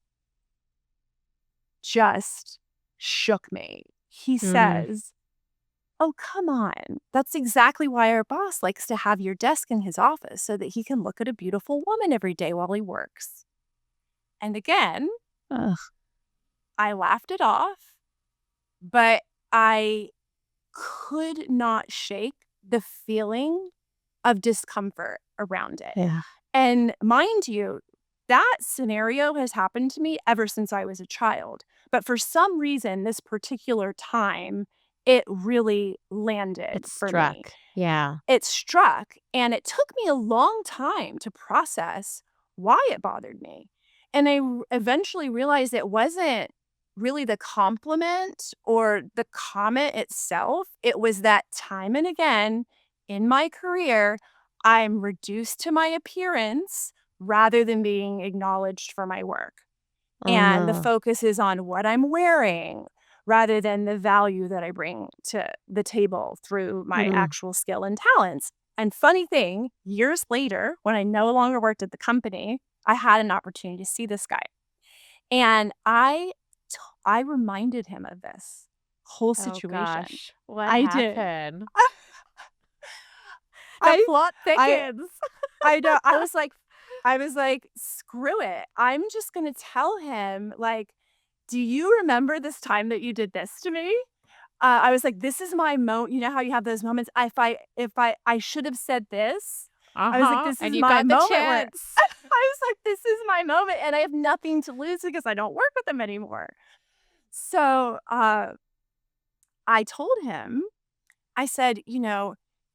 just shook me. He Mm. says, "Oh, come on. That's exactly why our boss likes to have your desk in his office so that he can look at a beautiful woman every day while he works." And again, Ugh. I laughed it off, but I could not shake the feeling of discomfort around it. Yeah. And mind you, that scenario has happened to me ever since I was a child. But for some reason, this particular time, it really landed It for me. struck. Yeah. It struck, and it took me a long time to process why it bothered me. And eventually realized it wasn't really the compliment or the comment itself. It was that time and again in my career, I'm reduced to my appearance rather than being acknowledged for my work. And the Uh-huh. focus is on what I'm wearing rather than the value that I bring to the table through my Mm. actual skill and talents. And funny thing, years later, when I no longer worked at the company, I had an opportunity to see this guy. And I reminded him of this whole Oh situation. gosh. What I did. happened? The I plot I thickens. I know. I was like, "Screw it. I'm just gonna tell him, like, 'Do you remember this time that you did this to me?'" I was like, "This is my you know how you have those moments? If I should have said this." I was like, Uh-huh. "This And is you my got the moment where" chance. I was like, "This is my moment, and I have nothing to lose because I don't work with him anymore." So, I told him I said,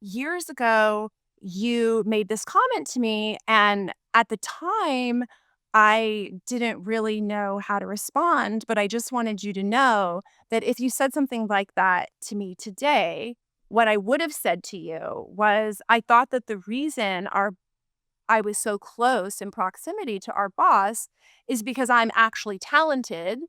years ago, you made this comment to me. And at the time, I didn't really know how to respond. But I just wanted you to know that if you said something like that to me today, what I would have said to you was I thought that the reason I was so close in proximity to our boss is because I'm actually talented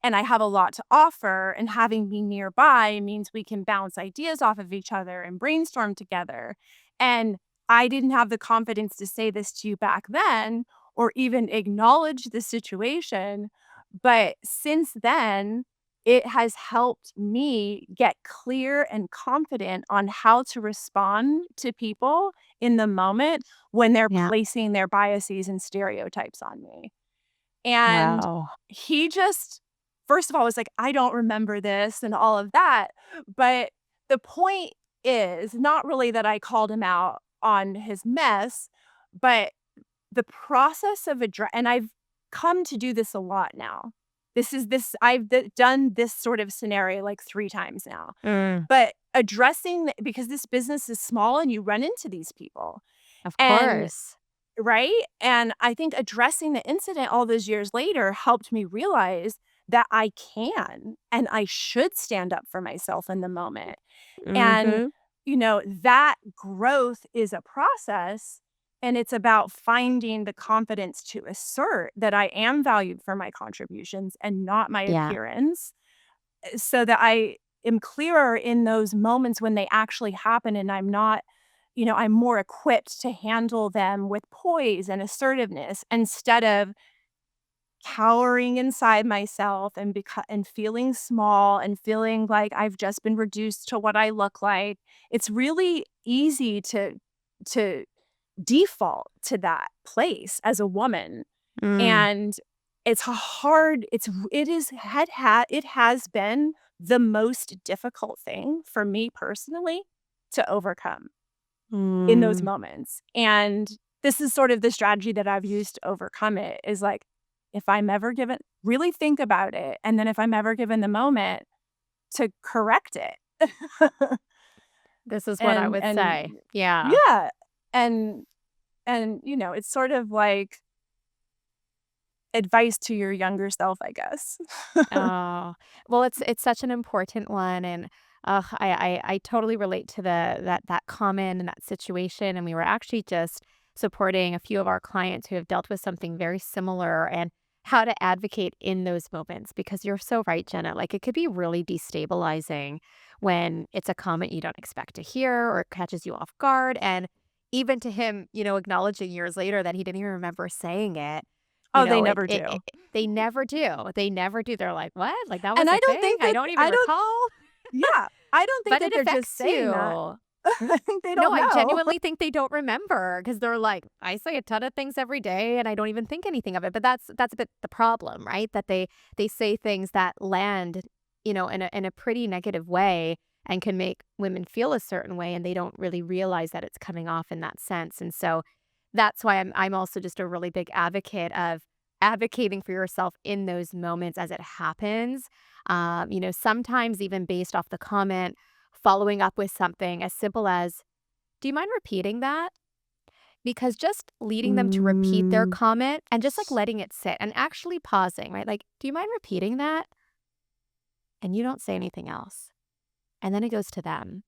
and I have a lot to offer, and having me nearby means we can bounce ideas off of each other and brainstorm together. And I didn't have the confidence to say this to you back then or even acknowledge the situation. But since then, it has helped me get clear and confident on how to respond to people in the moment when they're Yeah. placing their biases and stereotypes on me. And Wow. he just, first of all, was like, "I don't remember this," and all of that. But the point is not really that I called him out on his mess, but the process of and I've come to do this a lot now. I've done this sort of scenario like 3 times now. Mm. But addressing because this business is small and you run into these people. Of And course. right? And I think addressing the incident all those years later helped me realize that I can and I should stand up for myself in the moment. And, Mhm. that growth is a process and it's about finding the confidence to assert that I am valued for my contributions and not my Yeah. appearance so that am clearer in those moments when they actually happen, and I'm not, I'm more equipped to handle them with poise and assertiveness instead of cowering inside myself and feeling small and feeling like I've just been reduced to what I look like. It's really easy to default to that place as a woman. Mm. And it's hard. It has been the most difficult thing for me personally to overcome in those Mm. moments. And this is sort of the strategy that I've used to overcome it is like, if I'm ever given, really think about it. And then if I'm ever given the moment to correct it. This is what I and, would and say. Yeah. yeah. And, it's sort of like advice to your younger self, I guess. Oh, well, it's such an important one, and I totally relate to that comment and that situation. And we were actually just supporting a few of our clients who have dealt with something very similar and how to advocate in those moments. Because you're so right, Jenna. Like it could be really destabilizing when it's a comment you don't expect to hear or it catches you off guard, and even to him, acknowledging years later that he didn't even remember saying it. Oh, they never do. They never do. They never do. They're like, "What? Like, that was And a thing? I don't even I don't, recall." yeah, I don't think But that it they're just affects saying that. you. I think they No, don't I know. genuinely think they don't remember because 'cause they're like, "I say a ton of things every day, and I don't even think anything of it." But that's a bit the problem, right? That they say things that land, in a pretty negative way and can make women feel a certain way, and they don't really realize that it's coming off in that sense. And so that's why I'm also just a really big advocate of advocating for yourself in those moments as it happens. Sometimes even based off the comment, following up with something as simple as, "Do you mind repeating that?" Because just leading them to repeat their Mm. comment and just like letting it sit and actually pausing, right? Like, "Do you mind repeating that?" And you don't say anything else. And then it goes to them.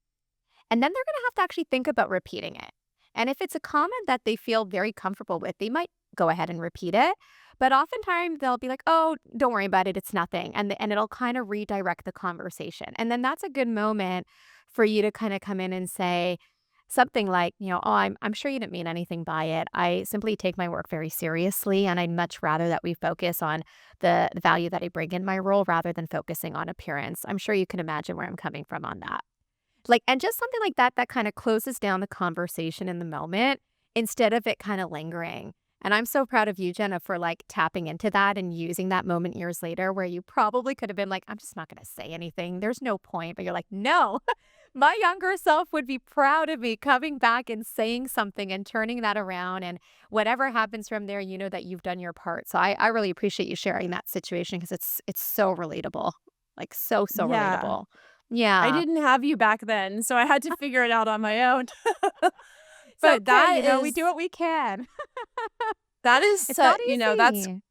And then they're going to have to actually think about repeating it. And if it's a comment that they feel very comfortable with, they might go ahead and repeat it. But oftentimes they'll be like, "Oh, don't worry about it. It's nothing." And it'll kind of redirect the conversation. And then that's a good moment for you to kind of come in and say something like, "Oh, I'm sure you didn't mean anything by it. I simply take my work very seriously. And I'd much rather that we focus on the value that I bring in my role rather than focusing on appearance. I'm sure you can imagine where I'm coming from on that." Like, and just something like that that kind of closes down the conversation in the moment instead of it kind of lingering. And I'm so proud of you, Jenna, for like tapping into that and using that moment years later where you probably could have been like, "I'm just not going to say anything. There's no point." But you're like, "No, my younger self would be proud of me coming back and saying something and turning that around. And whatever happens from there, you know that you've done your part." So I really appreciate you sharing that situation because it's so relatable. Like so Yeah. relatable. I Yeah. didn't have you back then, so I had to figure it out on my own. It's But okay, we do what we can. that is It's not that's easy.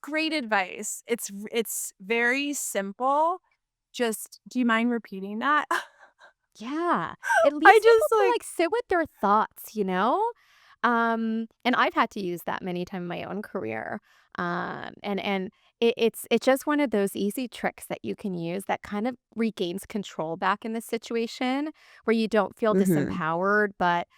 great advice. It's very simple. Just, do you mind repeating that? Yeah. It I leaves people just to, like like, sit with their thoughts, you know? And I've had to use that many times in my own career. And it's just one of those easy tricks that you can use that kind of regains control back in the situation where you don't feel Mhm. disempowered, but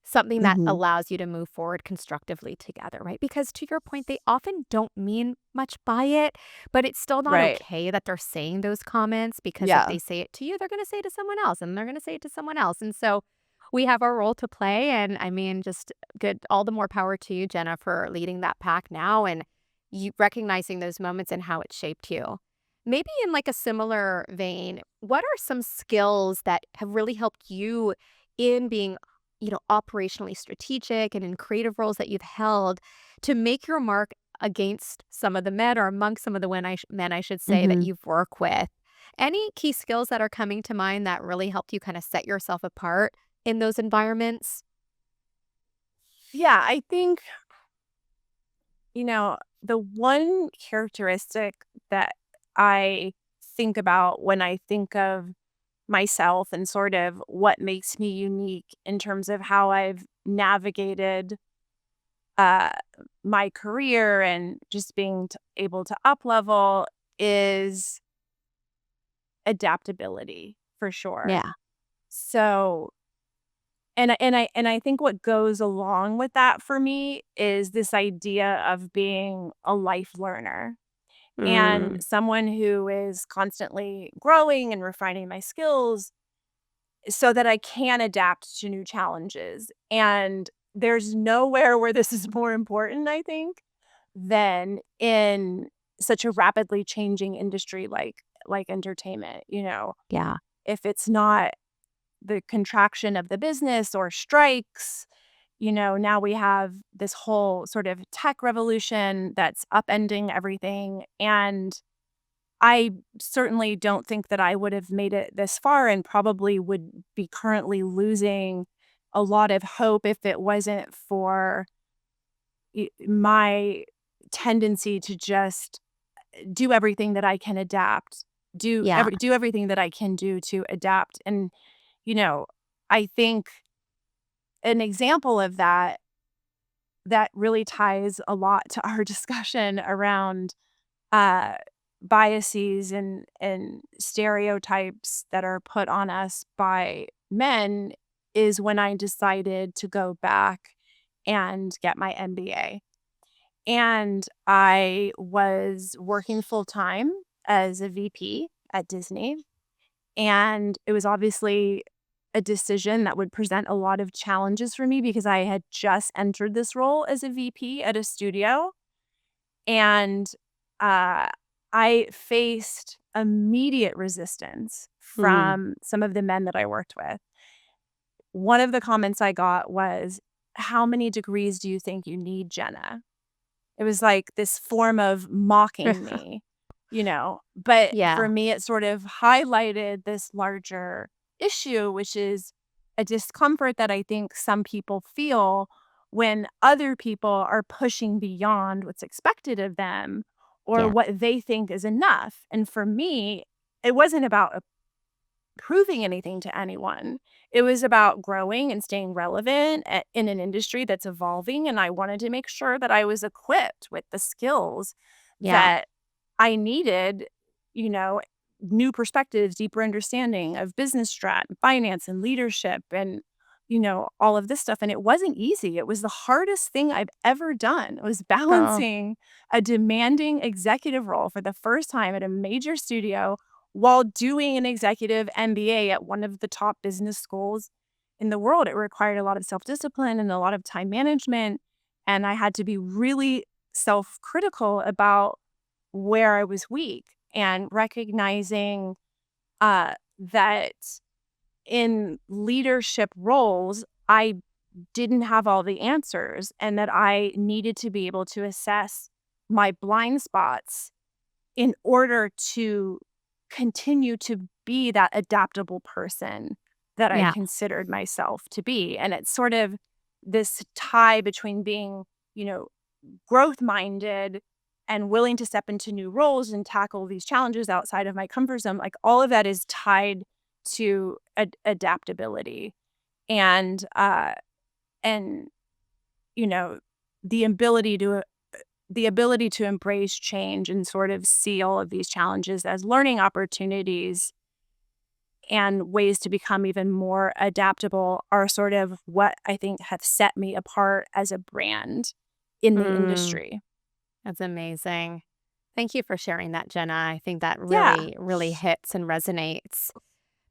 something that Mhm. allows you to move forward constructively together, right? Because to your point, they often don't mean much by it, but it's still not Right. okay that they're saying those comments because if Yeah. they say it to you, they're going to say it to someone else and they're going to say it to someone else. And so we have our role to play. And I mean, just good, all the more power to you, Jenna, for leading that pack now and you recognizing those moments and how it shaped you. Maybe in like a similar vein, what are some skills that have really helped you in being, operationally strategic and in creative roles that you've held to make your mark against some of the men or amongst some of the men, I should say, that Mhm. you've worked with? Any key skills that are coming to mind that really helped you kind of set yourself apart in those environments? Yeah, I think, the one characteristic that I think about when I think of myself and sort of what makes me unique in terms of how I've navigated uh, my career and just being able to up level is adaptability for sure. Yeah. So, and I think what goes along with that for me is this idea of being a life learner and Mm, someone who is constantly growing and refining my skills so that I can adapt to new challenges. And there's nowhere where this is more important, I think, than in such a rapidly changing industry like entertainment, yeah. if it's not the contraction of the business or strikes, now we have this whole sort of tech revolution that's upending everything. And I certainly don't think that I would have made it this far and probably would be currently losing a lot of hope if it wasn't for my tendency to just do everything that I can adapt, Yeah. do everything that I can do to adapt. And, you know, I think an example of that really ties a lot to our discussion around uh, biases and stereotypes that are put on us by men is when I decided to go back and get my MBA. And I was working full time as a VP at Disney. And it was obviously a decision that would present a lot of challenges for me because I had just entered this role as a VP at a studio. And uh, I faced immediate resistance Mm, from some of the men that I worked with. One of the comments I got was, "How many degrees do you think you need, Jenna?" It was like this form of mocking me. But for yeah. me, it sort of highlighted this larger issue, which is a discomfort that I think some people feel when other people are pushing beyond what's expected of them or Yeah. what they think is enough. And for me, it wasn't about proving anything to anyone. It was about growing and staying relevant in an industry that's evolving. And I wanted to make sure that I was equipped with the skills Yeah. that I needed, you know, new perspectives, deeper understanding of business strat, and finance and leadership and, all of this stuff. And it wasn't easy. It was the hardest thing I've ever done. It was Oh, balancing a demanding executive role for the first time at a major studio while doing an executive MBA at one of the top business schools in the world. It required a lot of self-discipline and a lot of time management. And I had to be really self-critical about where I was weak and recognizing that in leadership roles, I didn't have all the answers and that I needed to be able to assess my blind spots in order to continue to be that adaptable person that I yeah. considered myself to be. And it's sort of this tie between being, you know, growth minded and willing to step into new roles and tackle these challenges outside of my comfort zone. Like all of that is tied to adaptability and you know the ability to embrace change and sort of see all of these challenges as learning opportunities and ways to become even more adaptable are sort of what I think have set me apart as a brand in the Mm, industry. that's amazing. Thank you for sharing that, Jenna. I think that Yeah. really, really hits and resonates.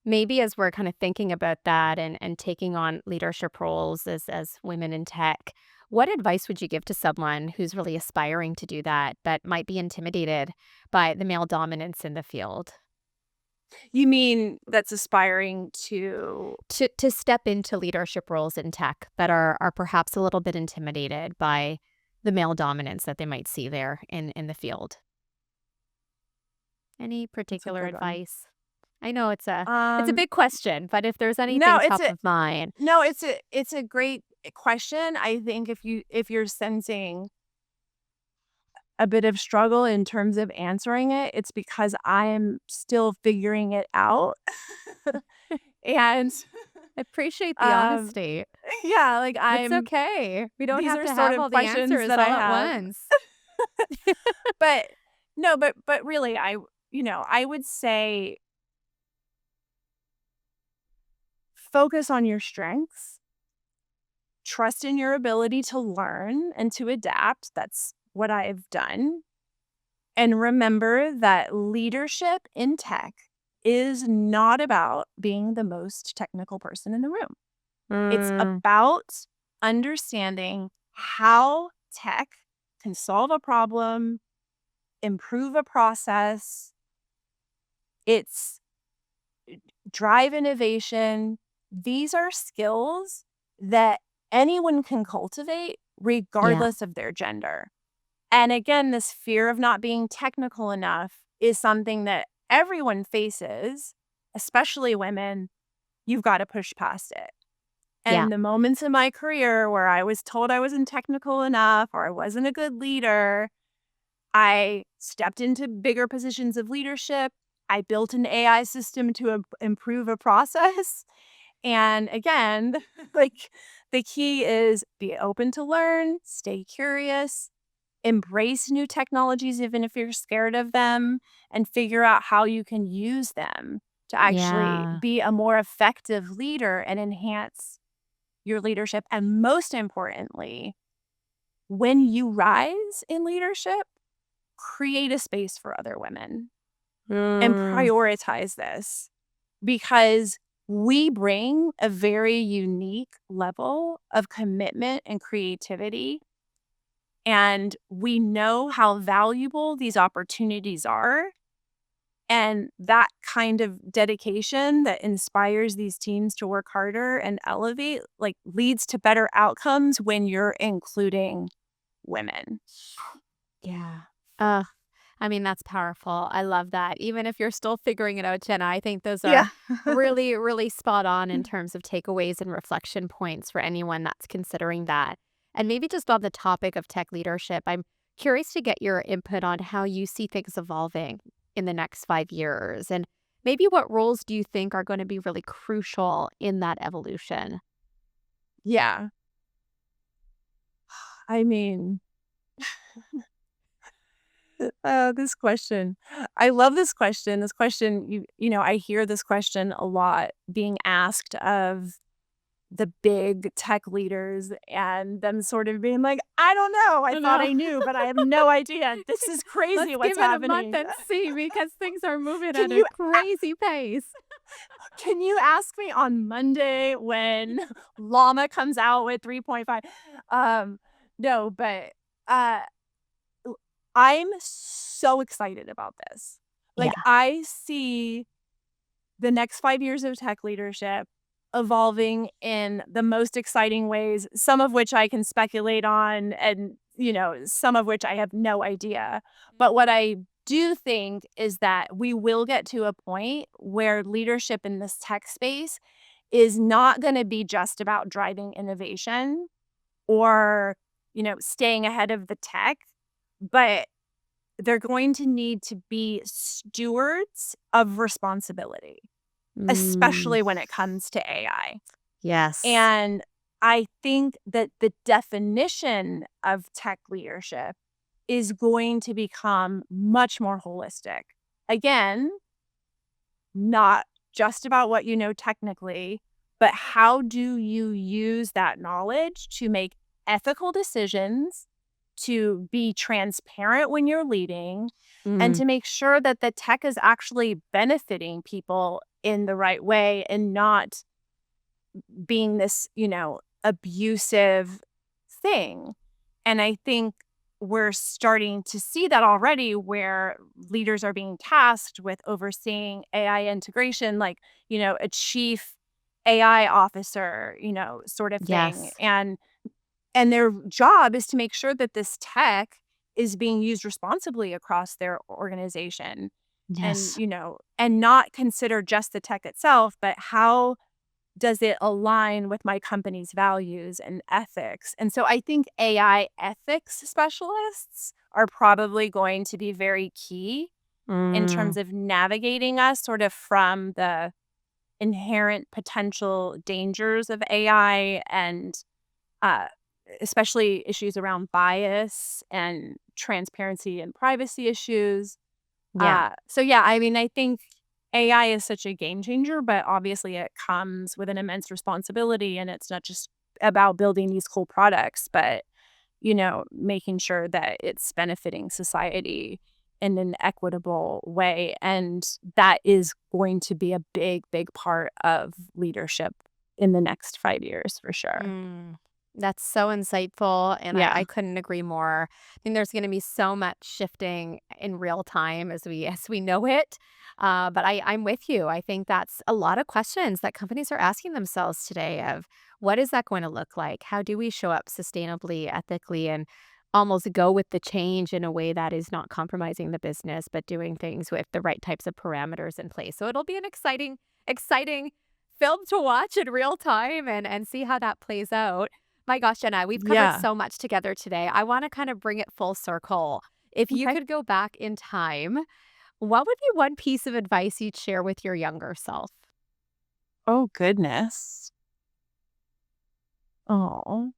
Maybe as we're kind of thinking about that and taking on leadership roles as women in tech, what advice would you give to someone who's really aspiring to do that, but might be intimidated by the male dominance in the field? You mean that's aspiring to To step into leadership roles in tech that are perhaps a little bit intimidated by the male dominance that they might see there in the field. Any that's a particular good one. advice? I know it's a Um big question, but if there's no, anything top of mind. it's a great question. I think if you're sensing a bit of struggle in terms of answering it, it's because I'm still figuring it out. And, I appreciate the um, honesty. yeah, like, It's okay. We don't these have are to sort have of all the questions answers that I all at have. once. But no, but really, I would say focus on your strengths, trust in your ability to learn and to adapt. That's what I've done. And remember that leadership in tech is not about being the most technical person in the room. It's about understanding how tech can solve a problem, improve a process. It's drive innovation. These are skills that anyone can cultivate regardless of their gender. And again, this fear of not being technical enough is something that everyone faces, especially women. You've got to push past it. Yeah. And the moments in my career where I was told I wasn't technical enough or I wasn't a good leader, I stepped into bigger positions of leadership. I built an AI system to improve a process. And again, like the key is be open to learn, stay curious, embrace new technologies, even if you're scared of them, and figure out how you can use them to actually Yeah. be a more effective leader and enhance your leadership. And most importantly, when you rise in leadership, create a space for other women and prioritize this because we bring a very unique level of commitment and creativity. And we know how valuable these opportunities are. And that kind of dedication that inspires these teams to work harder and elevate, like, leads to better outcomes when you're including women. Yeah. I mean, that's powerful. I love that. Even if you're still figuring it out, Jenna, I think those are Yeah. really, really spot on in terms of takeaways and reflection points for anyone that's considering that. And maybe just on the topic of tech leadership, I'm curious to get your input on how you see things evolving in the next 5 years. And maybe what roles do you think are going to be really crucial in that evolution? Yeah. I mean, this question. I love this question. This question, I hear this question a lot being asked of the big tech leaders and them sort of being like, I don't know. I I thought know. I knew, but I have no idea. This is crazy Let's what's give it a month happening. and see because things are moving Can at a you crazy pace. can you ask me on Monday when Llama comes out with 3.5? No, but uh I'm so excited about this. Like, Yeah. I see the next 5 years of tech leadership evolving in the most exciting ways, some of which I can speculate on and, some of which I have no idea. But what I do think is that we will get to a point where leadership in this tech space is not gonna be just about driving innovation or, staying ahead of the tech, but they're going to need to be stewards of responsibility, Mm, especially when it comes to AI. yes. And I think that the definition of tech leadership is going to become much more holistic. Again, not just about what you know technically, but how do you use that knowledge to make ethical decisions, to be transparent when you're leading, and Mm, to make sure that the tech is actually benefiting people in the right way and not being this, abusive thing. And I think we're starting to see that already where leaders are being tasked with overseeing AI integration, like, a chief AI officer, sort of thing. yes. And their job is to make sure that this tech is being used responsibly across their organization and, Yes. and not consider just the tech itself, but how does it align with my company's values and ethics? And so I think AI ethics specialists are probably going to be very key in Mm, terms of navigating us sort of from the inherent potential dangers of AI and uh, especially issues around bias and transparency and privacy issues. yeah. So yeah, I mean, I think AI is such a game changer, but obviously it comes with an immense responsibility, and it's not just about building these cool products, but, making sure that it's benefiting society in an equitable way. And that is going to be a big, big part of leadership in the next 5 years for sure. Mm, that's so insightful, and I, Yeah. I couldn't agree more. I think there's going to be so much shifting in real time as we know it. But I'm with you. I think that's a lot of questions that companies are asking themselves today of what is that going to look like? How do we show up sustainably, ethically, and almost go with the change in a way that is not compromising the business, but doing things with the right types of parameters in place. So it'll be an exciting film to watch in real time and see how that plays out. My gosh, Jenna, we've covered Yeah. so much together today. I want to kind of bring it full circle. If you Okay. could go back in time, what would be one piece of advice you'd share with your younger self? Oh, goodness. Oh,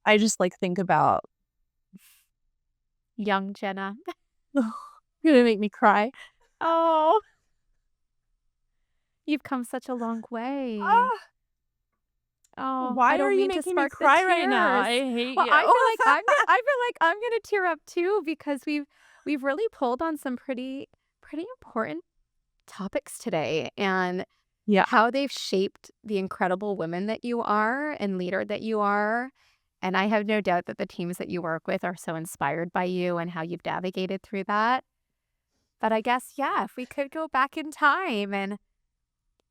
I just think about, Young Jenna. you're gonna make me cry. Oh, you've come such a long way. Ah, Oh, I why are don't you mean to making me spark the cry right now? I tears. hate Well, you. I feel like I'm gonna tear up too because we've really pulled on some pretty important topics today and Yeah. how they've shaped the incredible women that you are and leader that you are. And I have no doubt that the teams that you work with are so inspired by you and how you've navigated through that. But I guess, yeah, if we could go back in time and,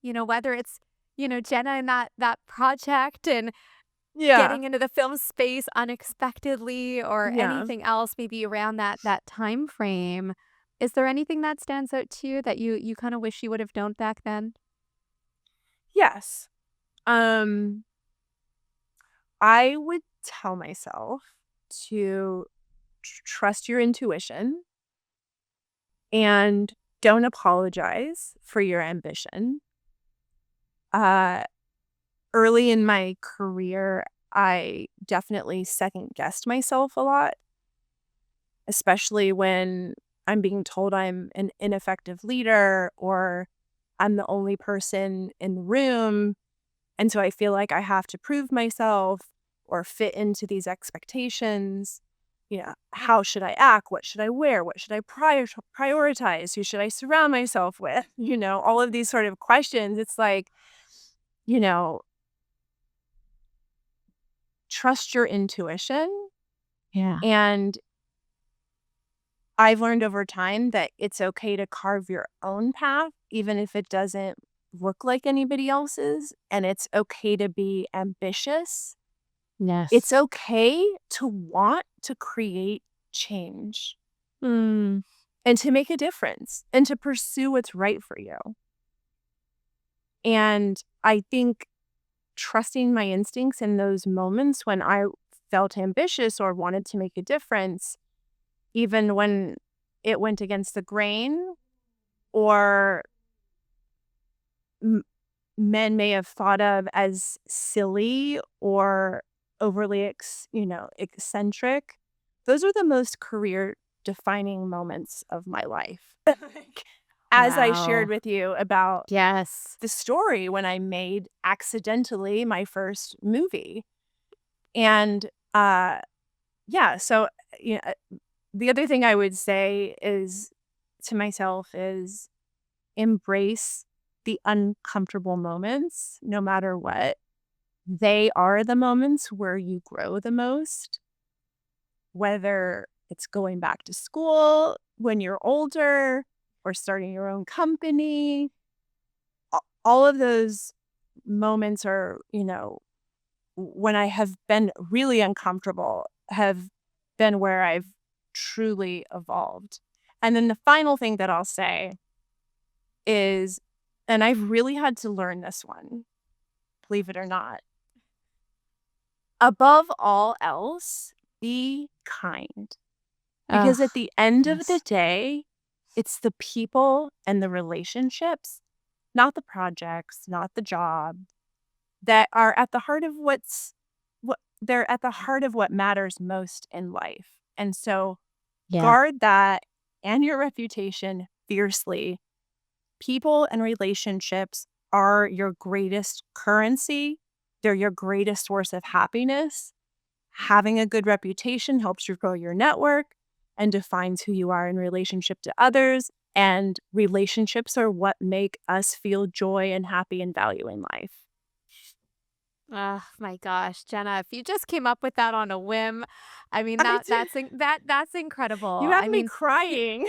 whether it's, Jenna and that project and Yeah. getting into the film space unexpectedly or Yeah. anything else maybe around that time frame, is there anything that stands out to you that you kind of wish you would have known back then? Yes. Um, I would tell myself to trust your intuition and don't apologize for your ambition. Uh, Early in my career, I definitely second guessed myself a lot, especially when I'm being told I'm an ineffective leader or I'm the only person in the room. And so I feel like I have to prove myself or fit into these expectations. How should I act? What should I wear? What should I prioritize? Who should I surround myself with? All of these sort of questions. It's you know, trust your intuition. Yeah. And I've learned over time that it's okay to carve your own path, even if it doesn't look like anybody else's. And it's okay to be ambitious. It's Yes. okay to want to create change Mm. and to make a difference and to pursue what's right for you. And I think trusting my instincts in those moments when I felt ambitious or wanted to make a difference, even when it went against the grain or m- men may have thought of as silly or overly eccentric, those are the most career defining moments of my life. As I shared Wow. with you about Yes. the story when I made accidentally my first movie. And yeah, so you know, the other thing I would say is to myself is embrace the uncomfortable moments no matter what. They are the moments where you grow the most, whether it's going back to school when you're older or starting your own company. All of those moments are, when I have been really uncomfortable, have been where I've truly evolved. And then the final thing that I'll say is, and I've really had to learn this one, believe it or not, above all else, be kind. Oh, Because at the end of the yes. day, it's the people and the relationships, not the projects, not the job, that are at the heart of what they're at the heart of what matters most in life. And so Yeah. guard that and your reputation fiercely People and relationships are your greatest currency. They're your greatest source of happiness. Having a good reputation helps you grow your network and defines who you are in relationship to others. And relationships are what make us feel joy and happy and value in life. Oh my gosh, Jenna, if you just came up with that on a whim, I mean I did. that's incredible. You have I me mean, crying.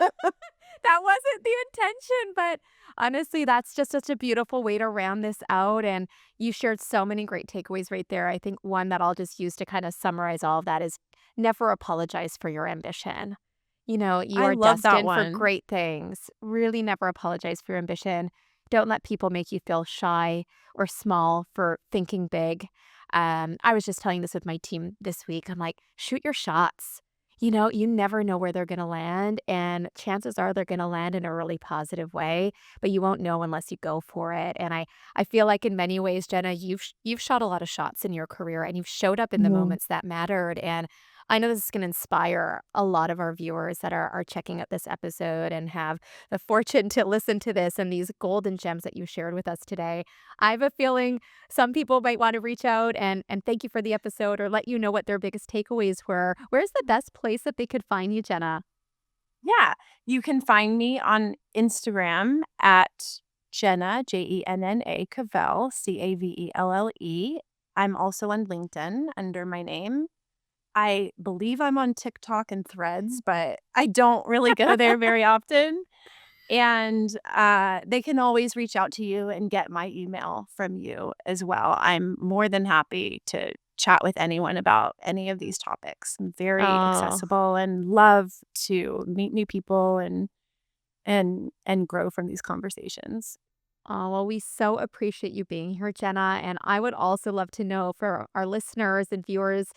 that wasn't the intention, but honestly, that's just such a beautiful way to round this out. And you shared so many great takeaways right there. I think one that I'll just use to kind of summarize all of that is never apologize for your ambition. You I are love that destined for one. great things. Really never apologize for your ambition. Don't let people make you feel shy or small for thinking big. I was just telling this with my team this week. I'm like, shoot your shots. You never know where they're going to land, and chances are they're going to land in a really positive way, but you won't know unless you go for it. And I feel like in many ways, Jenna, you've shot a lot of shots in your career, and you've showed up in the Mhm. moments that mattered. And I know this is going to inspire a lot of our viewers that are checking out this episode and have the fortune to listen to this and these golden gems that you shared with us today. I have a feeling some people might want to reach out and thank you for the episode or let you know what their biggest takeaways were. Where's the best place that they could find you, Jenna? Yeah, you can find me on Instagram at Jenna, Jenna Cavelle, Cavelle. I'm also on LinkedIn under my name. I believe I'm on TikTok and Threads, but I don't really go there very often. And they can always reach out to you and get my email from you as well. I'm more than happy to chat with anyone about any of these topics. I'm very Oh, accessible and love to meet new people and grow from these conversations. well, we so appreciate you being here, Jenna. And I would also love to know for our listeners and viewers,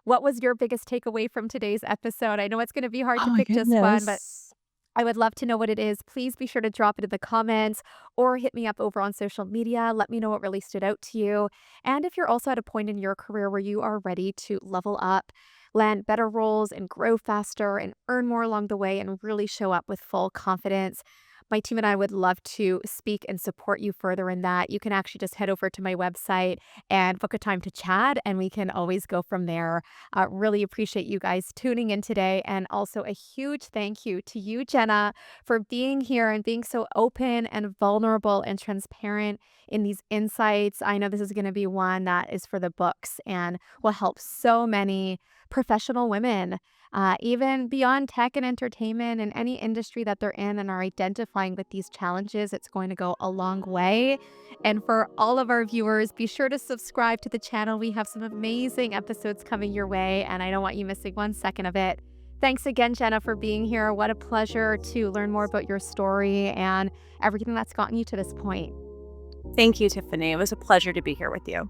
what was your biggest takeaway from today's episode? I know it's going to be hard Oh to my pick just one, but goodness. I would love to know what it is. Please be sure to drop it in the comments or hit me up over on social media. Let me know what really stood out to you. And if you're also at a point in your career where you are ready to level up, land better roles, and grow faster and earn more along the way and really show up with full confidence, my team and I would love to speak and support you further in that. You can actually just head over to my website and book a time to chat, and we can always go from there. Really appreciate you guys tuning in today. And also a huge thank you to you, Jenna, for being here and being so open and vulnerable and transparent in these insights. I know this is going to be one that is for the books and will help so many professional women, even beyond tech and entertainment and any industry that they're in and are identifying with these challenges. It's going to go a long way. And for all of our viewers, be sure to subscribe to the channel. We have some amazing episodes coming your way, and I don't want you missing 1 second of it. Thanks again, Jenna, for being here. What a pleasure to learn more about your story and everything that's gotten you to this point. Thank you, Tiffany. It was a pleasure to be here with you.